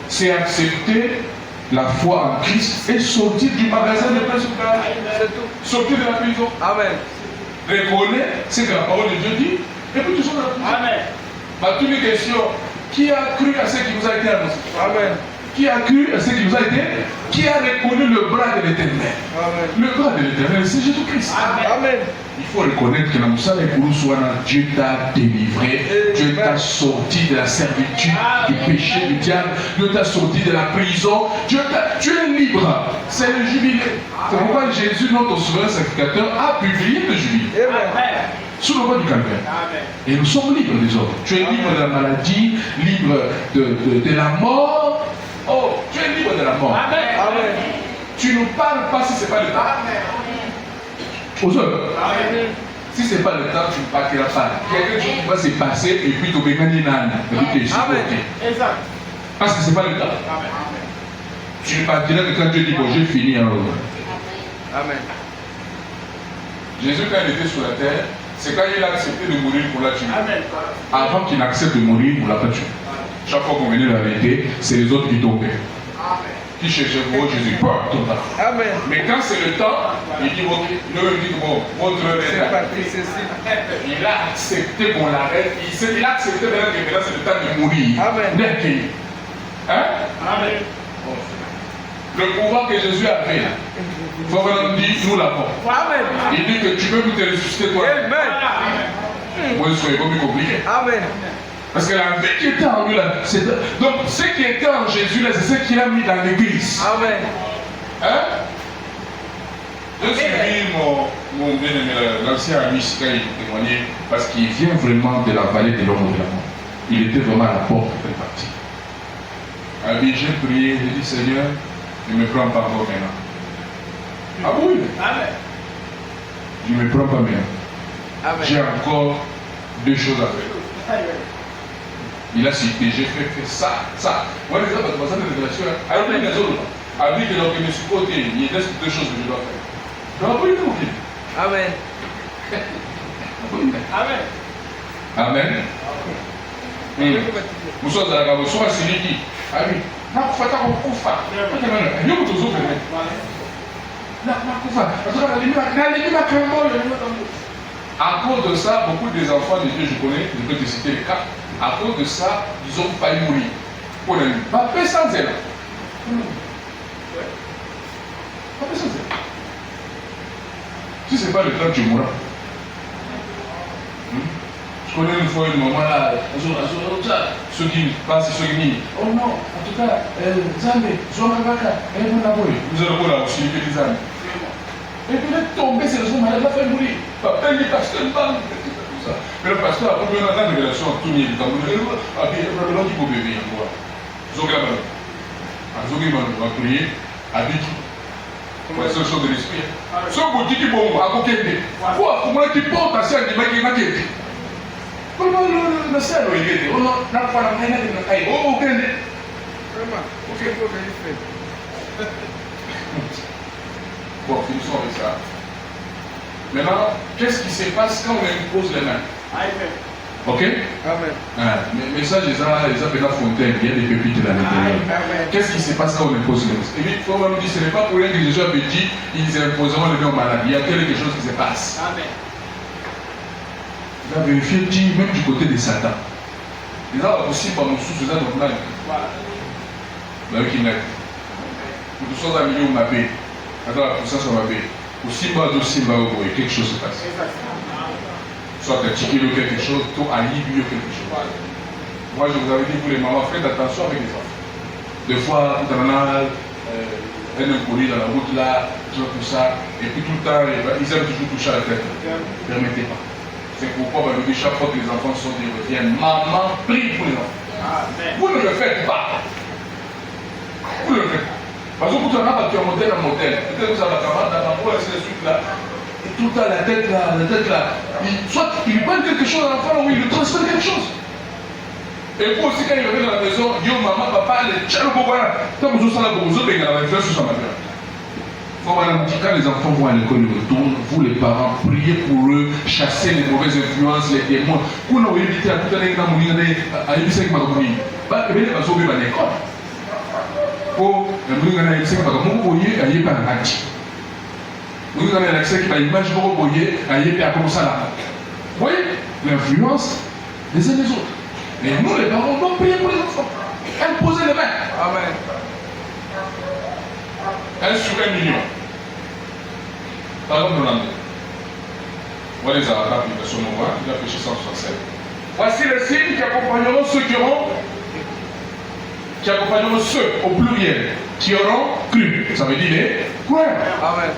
C'est accepter la foi en Christ et sortir du magasin de prêt sur gage. Sortir de la prison. Amen. Reconnaître ce que la parole de Dieu dit, et puis tu sors de la prison. Amen. Toutes les questions. Qui a cru à ce qui vous a été annoncé? Amen. Qui a cru à ce qui vous a été? Qui a reconnu le bras de l'Éternel? Le bras de l'Éternel, c'est Jésus-Christ. Amen. Il faut reconnaître que dans Moussa et Kouroussouana, Dieu t'a délivré, Dieu t'a sorti de la servitude, du péché, du diable, Dieu t'a sorti de la prison, tu es libre. C'est le jubilé. C'est pourquoi Jésus, notre souverain sacrificateur, a publié le jubilé. Amen. Sous le roi du calvaire. Et nous sommes libres des autres. Tu es libre de la maladie, libre de la mort. Oh, tu es libre de la mort. Amen. Amen. Tu ne parles pas si ce n'est pas le temps. Aux autres. Si ce n'est pas le temps, tu ne partiras pas. Quelque chose qui va se passer et puis tu vas gagner l'âne. Exact. Parce que ce n'est pas le temps. Amen. Tu ne partiras que quand Dieu dit bon, j'ai fini. Alors. Amen. Jésus, quand il était sur la terre, c'est quand il a accepté de mourir pour la tuer. Avant qu'il n'accepte de mourir, on ne l'a pas tué. Chaque fois qu'on venait la vérité, c'est les autres qui tombaient. Qui cherchaient pour Jésus. Amen. Mais quand c'est le temps, il dit, ok, ne dit bon, votre heure est là. Il a accepté qu'on l'arrête. Il a accepté maintenant que c'est le temps de mourir. Amen. Hein? Amen. Le pouvoir que Jésus avait là, il faut vraiment dire, nous l'avons. Il dit que tu peux nous te ressusciter toi. Amen. Moi, ce n'est pas plus compliqué. Amen. Parce que la vie qui était en lui là, donc ce qui était en Jésus là, c'est ce qu'il a mis dans l'église. Amen. Hein? Je suis mon bien-aimé, l'ancien ami, quand il témoignait, parce qu'il vient vraiment de la vallée de l'ombre de la mort. Il était vraiment à la porte de partir. Abi, j'ai prié, j'ai dit Seigneur, ne me prends pas encore maintenant. Ah oui? Amen. Je ne me prends pas maintenant. J'ai encore 2 choses à faire. Il a cité, j'ai fait ça. Moi, les gens, ça de révélation. Alors, les autres, avec le côté, il reste 2 choses que je dois faire. Donc, oui, oui. Amen. Amen. Amen. Vous sommes à la gare, vous sommes à Siliki. Ah oui. Non, il faut faire un coup fort. Il y a beaucoup de choses. À cause de ça, beaucoup des enfants de Dieu, je connais, je peux te citer les cas. À cause de ça, ils ont failli mourir. Pour le pas sans elle. Pas sans elle. Si ce n'est pas le temps, tu mourras. Je connais une fois une maman là, ceux qui passent, ceux qui disent, oh non, en tout cas, Zambé, Zomakaka, vous allez voir là aussi, les Zambé. Et puis il est tombé, c'est le son malade, il a fait mourir. Papa, il est pasteur, mais le pasteur a pris une révélation à tout le monde. Il a dit qu'il bébé encore. Zogaman. Zogaman va prier, a dit pour la seule chose de l'esprit. Ce que dit bon, à côté de quoi, comment tu portes à celle de Maki Maki? Comment le ciel est été? On n'a pas la main de la caille. Oh, ok. Vraiment, ok, il faut vérifier. Bon, finissons avec ça. Maintenant, qu'est-ce qui se passe quand on impose les mains? Amen. Ok? Amen. Mais ça, les appels à fontaine, il y a des pépites là l'intérieur. Qu'est-ce qui se passe quand on impose les mains? Et puis, il faut vraiment dire, ce n'est pas pour rien que Jésus avait dit, ils imposeront les mains aux malades. Il y a quelque chose qui se passe. Amen. Il a vérifié, dit, même du côté de Satan. Les gens aussi, par nos sous, c'est normal. Mais oui, qui n'a. Nous sommes à milieu où ma paix. Attends, la puissance on va paix. Au Simba de Simba, quelque chose se passe. Soit un ticket ou quelque chose, tout à Libye ou quelque chose. Moi, je vous avais dit, vous les mamans, faites attention avec les enfants. Des fois, tout en a un inconnu dans la route là, tout ça, et puis tout le temps, ils aiment toujours toucher à la tête. Permettez pas. C'est pourquoi on dit chaque fois que les enfants sont des reviennent, maman prie pour les enfants. Vous ne le faites pas. Vous ne le faites pas. Parce que vous en avez un modèle en modèle. Peut-être que vous avez un camarade d'abord, ainsi de suite là. Et tout le temps, la tête là. Soit il prend quelque chose à l'enfant, ou il lui transfère quelque chose. Et vous aussi, quand il revient dans la maison, yo, maman, papa, les tchèques, voilà. Quand vous êtes là, vous êtes dans la maison, sur sa mère. Quand les enfants vont à l'école, ils retournent, vous les parents, priez pour eux, chassez les mauvaises influences, les démons. Vous n'avez évité à tout à l'heure, à éviter avec ma famille. Et bien, ils vont sauver à l'école. Pour le monde qui a beaucoup voyé, il y a pas un match. Vous avez l'accès qui va image beaucoup voyé, il y a comme ça là. Vous voyez l'influence des uns des autres. Mais nous, les parents, on doit prier pour les enfants. Imposer les mains. Amen. 1 sur 1 million. Pardon, Rolando. Voilà les Arabes, ils sont nombreux, il a péché 167. Voici les signes qui accompagneront ceux qui accompagneront ceux au pluriel qui auront cru. Ça veut dire les croyants. Amen.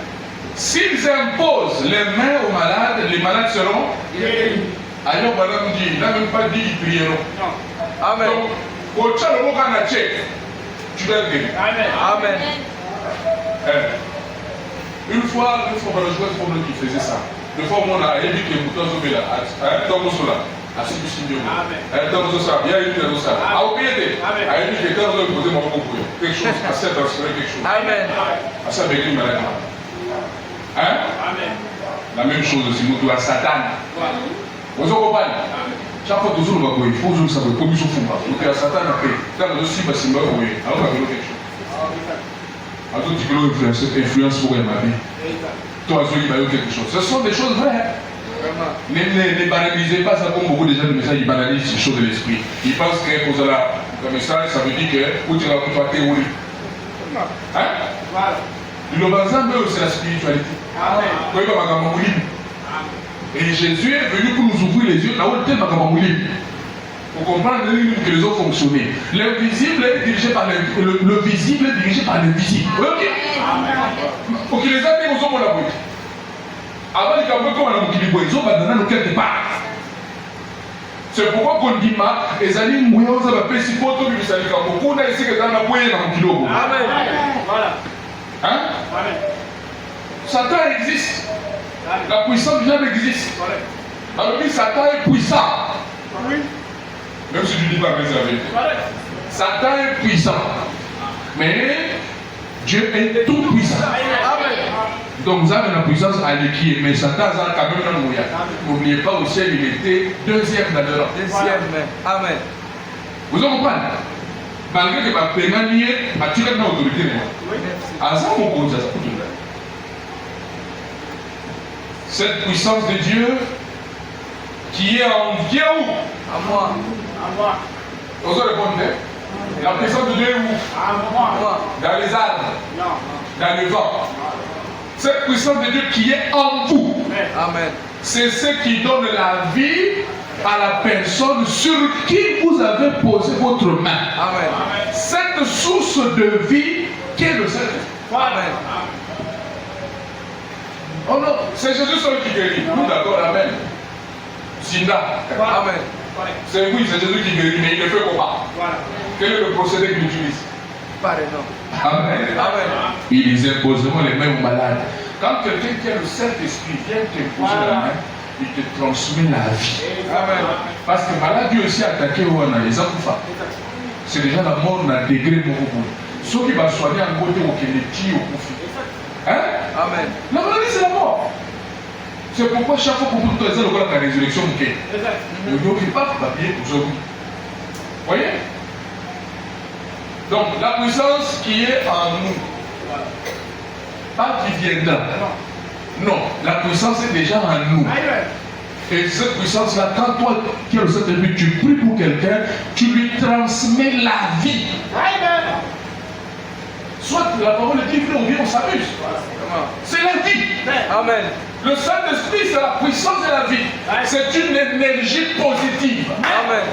S'ils imposent les mains aux malades, les malades seront guéris. Alors, madame dit, il n'a même pas dit qu'ils prieront. Non. Amen. Donc, au tchalo tu dois être guéri. Amen. Amen. Une fois, je vois un problème qui faisait ça. Une fois, on a dit que les moutons sont là. Dans mon sola. À ce que je dans mon sola. Il y a une dans mon sola. À oublier. À une qui est dans mon côté, mon propre. Quelque chose, à cette transférer quelque chose. Amen. À ça, avec une maladie. Hein? Amen. La même chose aussi, nous à Satan. Vous comprenez? Chaque fois que vous avez il faut que vous sachiez comment vous faites. Vous à Satan après. Quand vous avez aussi, alors vous avez quelque chose. Alors tu peux influence pour ma vie. Toi, vous avez quelque chose. Ce sont des choses vraies. Ne banalisez pas ça comme beaucoup de gens de messages, ils banalisent les choses de l'esprit. Ils pensent que pour le message, ça veut dire que vous tirez la théorie. Hein? Le bazar, c'est la spiritualité. Amen. Et Jésus est venu pour nous ouvrir les yeux là où était Makamamoulim. Pour comprendre que les autres fonctionnaient. L'invisible est dirigé par le visible est dirigé par l'invisible. Ok? Pour que les amis nous ont la bouche. Avant de camper comme on a bouclé, ils ont abandonné quelque part. C'est pourquoi qu'on dit que les amis mouillons à la paix si pour tout le monde, on a ici que dans la bouille dans le kilo. Amen. Voilà. Hein? Amen. Satan existe. La puissance déjà existe. Alors que Satan est puissant. Oui. Même si tu ne dis pas réservé. Satan est puissant. Mais Dieu est tout puissant. Amen. Donc vous avez la puissance à l'équipe, mais Satan a quand même un moyen. N'oubliez pas au ciel, il était deuxième dans l'Europe. Deuxième. Amen. Vous comprenez? Malgré que ma pénalité, ma tiré dans l'autorité. À ça, mon compte, ça coûte une. Cette puissance de Dieu qui est en Dieu où? À moi. À moi. Vous allez répondre. La puissance de Dieu est où? À moi. Dans les arbres. Non. Dans le vent. Cette puissance de Dieu qui est en vous. Amen. C'est ce qui donne la vie à la personne sur qui vous avez posé votre main. Amen. Cette source de vie qui est le Saint-Esprit. Amen. Oh non, c'est Jésus seul qui guérit. Nous d'accord, amen. Zinda. Amen. C'est oui, c'est Jésus qui guérit, mais il le fait comment? Quel est le procédé qu'il utilise? Pardon. Amen. Amen. Il les impose les mains aux malades. Quand quelqu'un qui a le Saint-Esprit vient t'imposer la main, il te transmet la vie. Amen. Parce que maladie aussi attaquée au les enfants. C'est déjà la mort d'un degré beaucoup. Ceux qui vont soigner en côté au Kennedy au Koufi. Hein? Amen. La maladie c'est la mort. C'est pourquoi chaque fois qu'on peut utiliser la résurrection, ne n'oublie pas de papier aujourd'hui. Voyez? Donc la puissance qui est en nous, pas qui viendra. Non, la puissance est déjà en nous. Et cette puissance-là, quand toi qui es le Saint-Esprit, tu pries pour quelqu'un, tu lui transmets la vie. Soit la parole est dit, ou bien on s'amuse. C'est la vie. Amen. Le Saint-Esprit, c'est la puissance de la vie. C'est une énergie positive. Amen.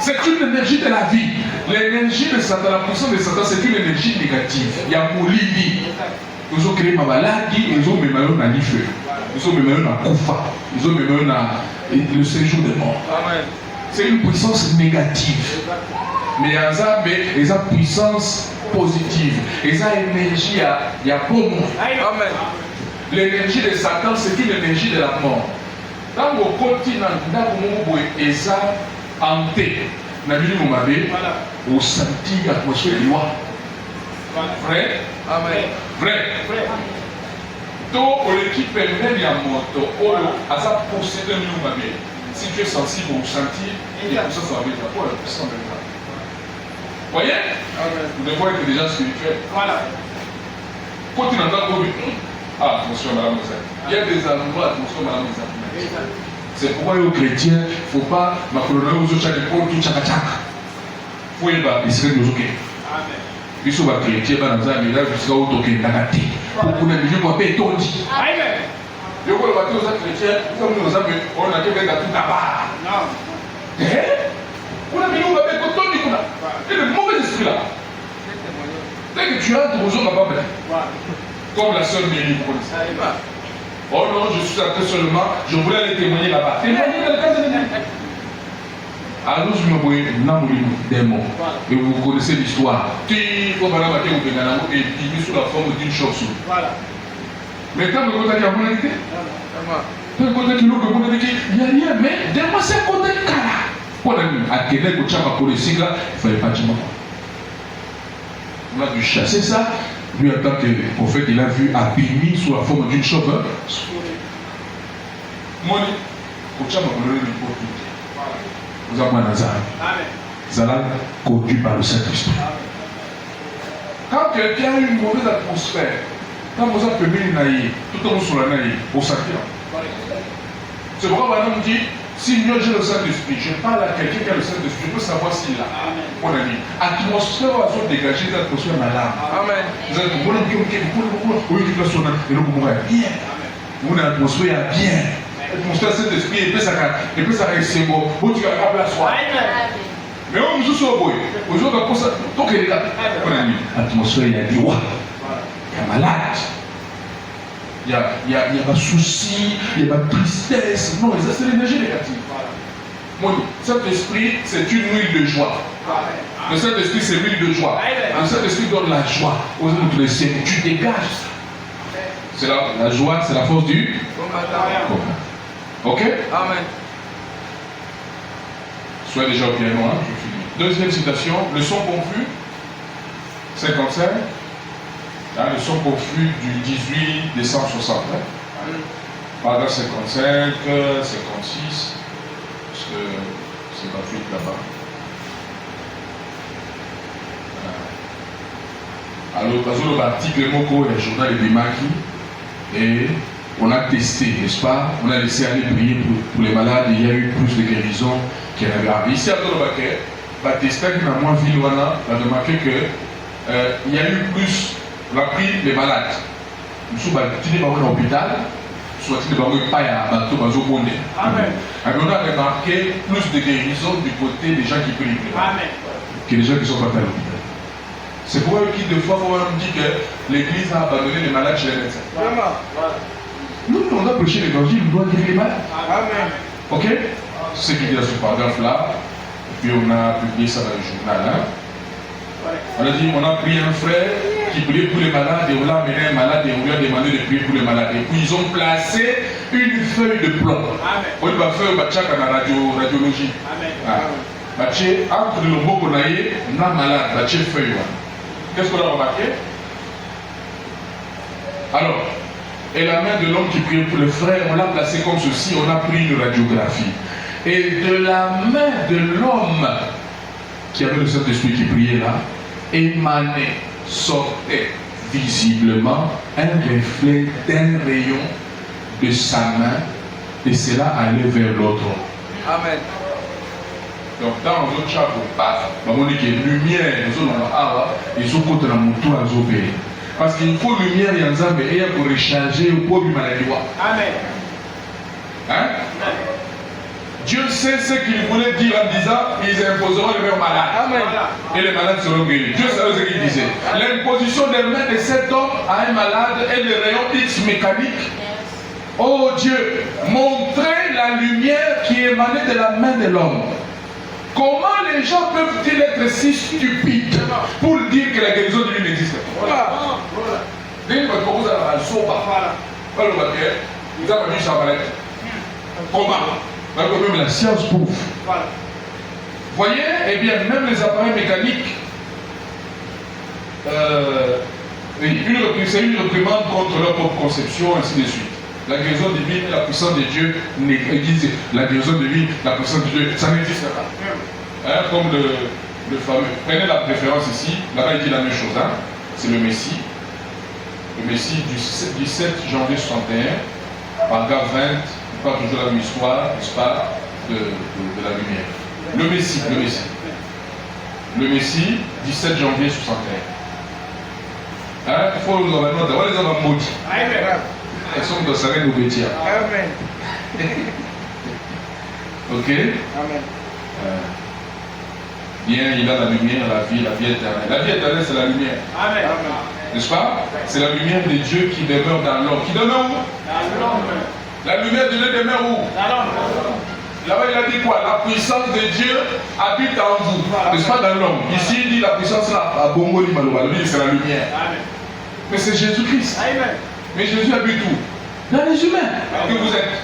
C'est une énergie de la vie. L'énergie de Satan, la puissance de Satan, c'est une énergie négative. Il y a pour l'idée. Ils ont créé ma maladie, ils ont mis ma main à l'ifeu. Ils ont mis ma main à Koufa. Ils ont mis ma main à le séjour des morts. Amen. C'est une puissance négative. Mais il y a une puissance positive. Il y a une énergie, il y a bon monde. Amen. L'énergie de Satan, c'est une énergie de la mort. Dans le continent, dans le ça hanté. Au senti l'atmosphère de loi. Vrai? Amen. Vrai. Donc, l'équipe même y a moto. À ça posséder nous même. Si tu es sensible au sentir, et pour ça, ça va être pour la puissance de Dieu. Voyez? Vous devez être déjà spirituel. Voilà. Continent dans le ah, attention, madame Moussa. Il y a des endroits, attention, madame Moussa. C'est pourquoi les chrétiens, il ne faut pas m'accrocher aux autres écoles, tout tchaka-tchaka. Il faut y aller, il serait nous ok. Amen. Ils sont chrétiens, dans un village, jusqu'à où tu es nagati. Pour qu'on ait mieux pour payer ton dit. Amen. Je vois le bateau aux chrétiens, comme nous avons, on a fait un tout là-bas. Non. Eh? On a mis nous, on a fait un tout là. Et le mauvais esprit là. Dès que tu entres aux autres là-bas, comme la sœur Mélie, vous connaissez. Oh non, je suis entré seulement, je voulais aller témoigner là-bas. Témoigner dans le cas de l'ennemi. Alors, je me voyais dans démon. Et vous connaissez l'histoire. Tu faut et mis sous la forme d'une chauve-souris. Voilà. Mais quand vous contactez à mon invité, quand vous contactez l'autre, vous contactez, il n'y a rien, mais dis-moi c'est côté cara. Pour la nuit, à Québec, au Tchapa, pour les sigles, il ne fallait pas dire. On a dû chasser ça. Lui, en tant que prophète, il a vu Abimi sous la forme d'une chauve. Moni, Kochama Bolore l'hypocrite. Vous avez un hasard. Zala conduit par le Saint-Esprit. Quand quelqu'un a une mauvaise atmosphère, quand vous avez permis naïe, tout le monde sur la naïe, au sacré. C'est pourquoi madame dit, si moi j'ai le Saint-Esprit, je parle à quelqu'un qui a le Saint-Esprit, je peux savoir s'il l'a. Mon ami, atmosphère va se dégager l'atmosphère malade. Amen. Vous êtes bon, oui, tu peux sonner, et le mouvement est bien. Vous avez l'atmosphère bien. L'atmosphère Saint-Esprit, et puis ça reste bon. Vous tu vas la soirée. Mais on nous soit beau. Aujourd'hui, on ça. Donc, il est là. L'atmosphère, il y a du roi. Il y a malade. Il y a pas de soucis, il y a pas de tristesse. Non, ça, c'est l'énergie négative. Mon Saint-Esprit, c'est une huile de joie. Le Saint-Esprit, c'est l'huile de joie. Le Saint-Esprit donne la joie aux autres de ciel. Tu dégages ça. C'est la joie, c'est la force du commun. Ok? Amen. Soyez déjà au piano, hein, je finis. Deuxième citation, le son confus, 55, hein, le son confus du 18 décembre 60. Hein. Paragraphe 55, 56, parce que c'est 28 là-bas. Alors, parce que l'article Moko est le journal de Maki, et on a testé, n'est-ce pas? On a laissé aller prier pour les malades, et il y a eu plus de guérison. Ici à Tolobaké, on a testé dans moins ville, on a remarqué qu'il y a eu plus, on a pris les malades. Nous sommes dans l'hôpital, soit nous sommes pas à bateau, Amen. On a remarqué plus de guérison du côté des gens qui prient que les gens qui sont pas à l'hôpital. C'est pourquoi des fois, on dit que l'église a abandonné les malades chez les médecins. Nous, on a prêché l'évangile, on doit guérir les malades. Amen. Ok? C'est ce qu'il dit dans ce paragraphe-là. Et puis on a publié ça dans le journal. Hein? On a dit, on a pris un frère qui priait pour les malades et on l'a amené un malade et on lui a demandé de prier pour les malades. Et puis ils ont placé une feuille de plomb. On va faire la radiologie. Entre le mot qu'on a eu, on a malade, on a feuille. Qu'est-ce qu'on a remarqué? Alors, et la main de l'homme qui priait pour le frère, on l'a placé comme ceci, on a pris une radiographie. Et de la main de l'homme qui avait le Saint-Esprit qui priait là, émanait, sortait visiblement un reflet d'un rayon de sa main, et cela allait vers l'autre. Amen. Donc dans notre chapeau, on dit que lumière, ils ont contre la moto à Zobé. Parce qu'il faut lumière et ensemble et pour recharger au pauvre maladie. Amen. Hein? Dieu sait ce qu'il voulait dire en disant ils imposeront les mains aux malades. Amen. Et les malades seront guéris. Dieu savait ce qu'il disait. L'imposition des mains de cet homme à un malade et le rayon X mécanique. Oh Dieu, montrer la lumière qui émanait de la main de l'homme. Comment les gens peuvent-ils être si stupides pour dire que la guérison de lui n'existe pas? Voilà. Comment? Même la science prouve. Voyez, eh bien, même les appareils mécaniques, c'est une réprimande contre leur propre conception, ainsi de suite. La guérison divine et la puissance de Dieu n'existe. La guérison divine, la puissance de Dieu, ça n'existe pas. Hein, comme le fameux. Prenez la préférence ici. Là-bas, il dit la même chose. Hein. C'est le Messie. Le Messie du 17 janvier 61, paragraphe 20, il parle toujours de la même histoire, n'est-ce pas, de la lumière. Le Messie. Le Messie, 17 janvier 61. Hein, il faut nous avoir les hommes maudits. Elles sont dans sa reine au bêtisier. Amen. Ok? Amen. Bien, il a la lumière, la vie éternelle. La vie éternelle, c'est la lumière. Amen. N'est-ce pas? C'est la lumière de Dieu qui demeure dans l'homme. Qui demeure où? Dans l'homme. La lumière de Dieu demeure où? Dans l'homme. Là-bas, il a dit quoi? La puissance de Dieu habite en vous. N'est-ce pas, dans l'homme? Ici, il dit la puissance là, à Bongo Limaloba. Lui, c'est la lumière. Amen. Mais c'est Jésus-Christ. Amen. Mais Jésus habite où? Dans les humains que vous êtes.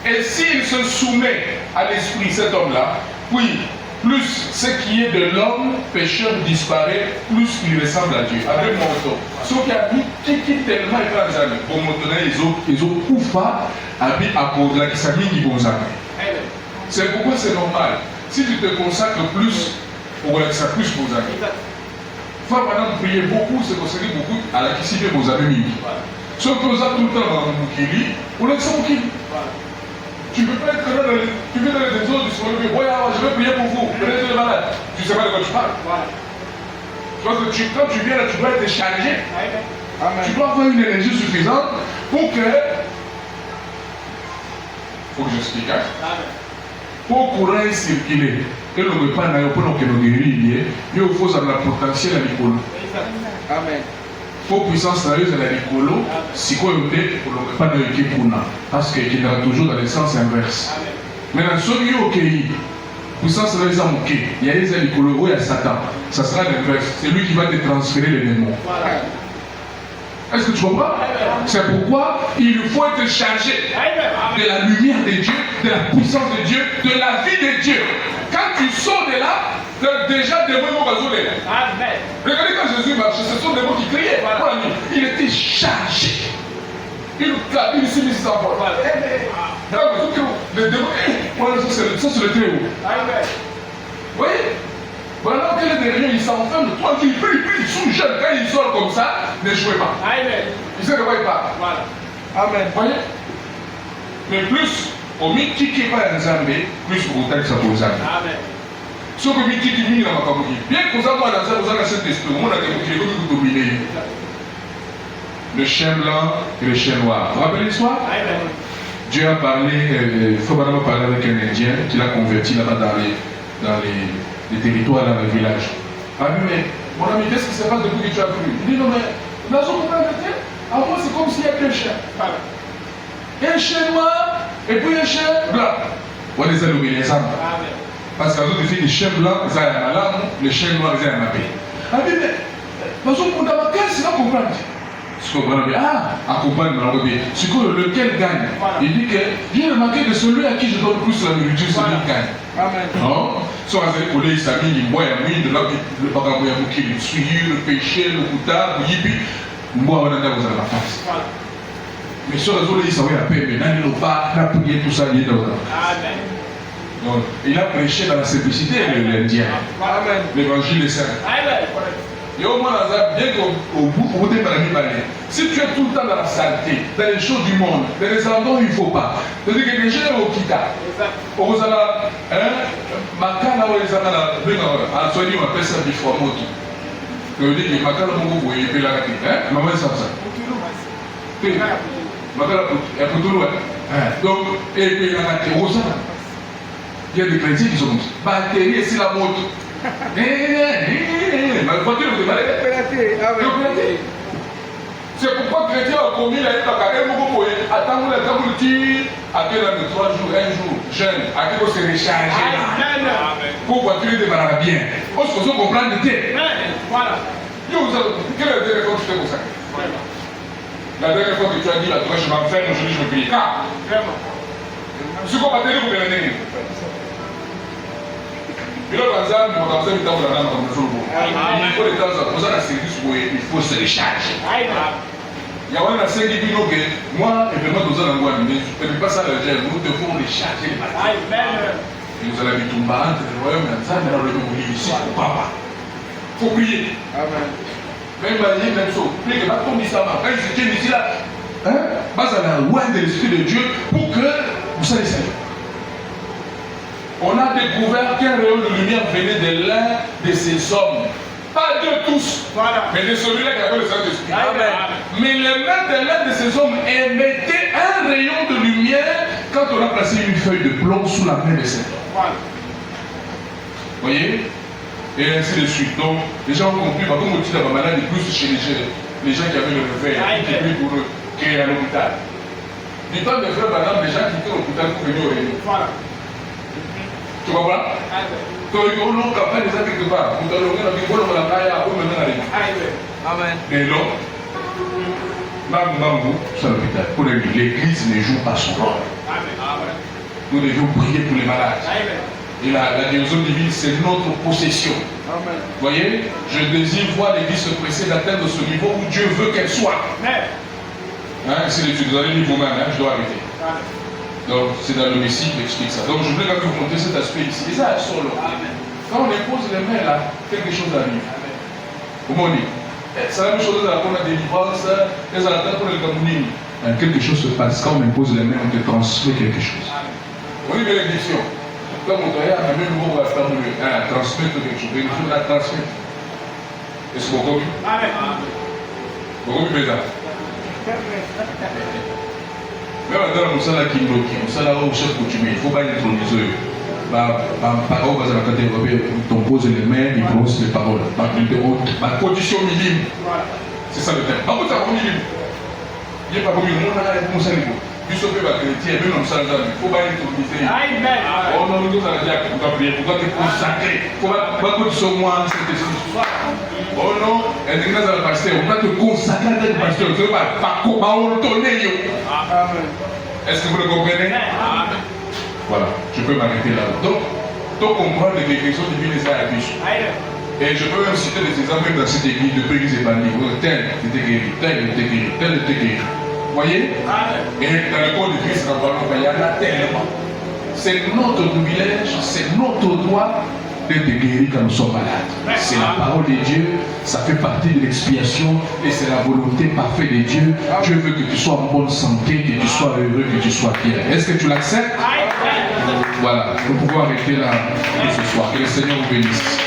Et s'il se soumet à l'esprit, cet homme-là, puis plus ce qui est de l'homme pécheur disparaît, plus il ressemble à Dieu. Avec mon retour. Ce qui est tellement étrange, pour montrer ils ont koufa à cause de la kisami qui vont amener. C'est pourquoi c'est normal. Si tu te consacres plus, pour que ça plus vos amis. Il faut maintenant prier beaucoup, se consacrer beaucoup à la kisami vos amis. Sauf que vous avez tout le temps dans le Moukili, on est sans Moukili. Tu ne peux pas être là dans les autres, tu se dire, je vais prier pour vous, vous êtes malade. Tu ne sais pas de quoi tu parles. Parce que quand tu viens là, tu dois être chargé. Tu dois avoir une énergie suffisante pour que. Il faut que j'explique. Pour courir circuler, et le repas n'a pas pour que nous guérir, il faut avoir le potentiel à l'école. Amen. Pour puissance sérieuse à la l'écolo, si quoi on est, pour le repas n'a pas pour nous. Parce qu'il est toujours dans le sens inverse. Maintenant, celui qui puissance sérieuse à mon quai, il y a les l'écolo, il y a Satan. Ça sera l'inverse. C'est lui qui va te transférer les démons. Est-ce que tu comprends? C'est pourquoi il faut être chargé de la lumière de Dieu, de la puissance de Dieu, de la vie de Dieu. Quand tu sors de là, déjà des mots vont résoudre. Regardez quand Jésus marchait, ce sont des mots qui criaient. Il était chargé. Il s'est mis sans voix. Les démons, ça c'est le très haut. Vous voyez? Voilà que les derrière, ils s'enferment. Toi, tu pries, ils sont jeunes. Quand ils sortent comme ça, ne jouez pas. Amen. Ils savent de quoi ils parlent. Voilà. Amen. Vous voyez? Mais plus, au miti qui n'est pas un zambé, plus vous avez ça pour vous. Amen. Ce que miti qui vient dans ma famille. Bien que vous avez dans ça, vous avez cet esprit. On a des mots qui dominent. Le chien blanc et le chien noir. Vous vous rappelez l'histoire? Amen. Dieu a parlé, il faut vraiment parler avec un Indien qui l'a converti là-bas dans les territoires, dans le village. Ah oui, mais mon ami, qu'est-ce qui se passe depuis que tu as cru? Il dit non, mais nous avons converti. Avant, c'est comme s'il y avait un chien. Un chien noir et puis un chien blanc. On les a nommés les âmes. Parce qu'à d'autres filles, les chiens blancs, ils ont un alarme, les chiens noirs, ils ont un appel. Ah oui, mais nous avons converti, c'est là qu'on comprend. Ce qu'on comprend, accompagne dans le bien. Ce que lequel gagne. Il dit que j'ai remarqué que celui à qui je donne plus la nourriture, c'est lui qui gagne. Amen. Non? Soit avec les amis, ils boivent un mine, le bagabouya qui le suit, le péché, le coutard, le yipi, moi, on a dans la face. Mais sur les autres, ils savent la paix, mais dans le pas, la prière, tout ça, il est dans la face. Amen. Donc, il a prêché dans la simplicité, l'Indien. Amen. L'évangile est saint. Amen. Et au moins, bien qu'au bout des maladies, si tu es tout le temps dans la saleté, dans les choses du monde, dans les endroits où il ne faut pas, c'est-à-dire que les gens au kita, au Rosala, Makala, au Rosala, à Soigny, on appelle ça Bifomoto. Ça veut dire que Makala, mon goût, il peut l'arrêter. Maman, ça va ça. Makala, il y a Poutoulou. Donc, et puis il y a Rosala. Il y a des chrétiens qui sont comme ça. Batterie, c'est la moto. Ma voiture vous demandez c'est pourquoi les chrétiens ont commis la attends, vous tir, après 3 jours, 1 jour, jeune, après vous se recharger pour voiture démarrer bien. On se comprend de thé. Voilà. Quelle est la dernière fois que tu t'es consacré? La dernière fois que tu as dit la toi je m'enferme, aujourd'hui je me prie. Car, ce qu'on va tenir, vous me il faut les temps à poser un service où il faut se recharger. Il y a un assez qui dit moi, et vraiment, nous allons voir, mais je ne peux pas ça le dire, nous devons recharger les bâtiments. Et nous allons tout bas entre le royaume et ça, mais dans le monde ici, papa. Il faut prier. Même il même ça, prier que pas tomber ça, quand il se tient ici là, bas à la loi de l'Esprit de Dieu pour que vous soyez salués. On a découvert qu'un rayon de lumière venait de l'un de ces hommes. Pas de tous, mais de celui-là qui avait le Saint-Esprit. Mais les mains de l'un de ces hommes émettaient un rayon de lumière quand on a placé une feuille de plomb sous la main de cet homme. Vous voyez? Et ainsi de suite. Donc, les gens ont compris, comme on dit dans ma maladie, plus chez les gens qui avaient le réveil, qui étaient pour créer à l'hôpital. Du temps de frère Madame, les gens qui étaient à l'hôpital pour venir au réunion. Tu comprends? Donc, il y a un autre campagne déjà quelque part. Vous avez la vie, vous avez la caille, vous avez la Amen. Mais non. Mamou, c'est l'hôpital. Pour l'église ne joue pas son rôle. Nous devions prier pour les malades. Et la guérison divine, c'est notre possession. Amen. Vous voyez, je désire voir l'Église se presser d'atteindre ce niveau où Dieu veut qu'elle soit. Hein, c'est l'étude, vous allez lire vous-même, hein, je dois arrêter. Donc, c'est dans le Messie qui explique ça. Donc, je voulais quand même vous montrer cet aspect ici. Et ça, solo. Quand on impose les mains là, quelque chose arrive. Comment on dit? C'est la même chose pour la délivrance, les attentes pour le Cameroun. Quelque chose se passe. Quand on impose les mains, on te transmet quelque chose. On dit bénédiction. Comme on doit y avoir même mot, on va faire transmettre quelque chose. Bénédiction, on a transmettre. Est-ce que vous comprenez? Amen. Vous comprenez ça? Même dans le Moussala qui bloque, Moussala au chef coutumier, il ne faut pas introniser. Parole, on pose les mains, il prononce les paroles. Ma condition minime. C'est ça le thème. Par contre, c'est minime. Il n'y a pas comme une monnaie à Moussala. Du sauvé va chrétien, même dans le salle, il ne faut pas introniser. Oh non, nous allons dire pour toi prier, pour toi te consacrer. Il ne faut pas que tu sois moi, c'est oh non, et les gens dans le pasteur, on va te consacrer à le pasteur, tu ne vas pas ordonner. Est-ce que vous le comprenez? Voilà, je peux m'arrêter là. Donc comprendre les guérisons divines et ça à biche. Et je peux même citer des exemples même dans cette église de église épanouie. Tel était guéri, tel était guéri, tel était guéri. Vous voyez? Et dans le corps de Christ, il y en a tellement. C'est notre privilège, c'est notre droit d'être guéri quand nous sommes malades. C'est la parole de Dieu, ça fait partie de l'expiation et c'est la volonté parfaite de Dieu. Dieu veut que tu sois en bonne santé, que tu sois heureux, que tu sois bien. Est-ce que tu l'acceptes? Voilà, nous pouvons arrêter là ce soir. Que le Seigneur vous bénisse.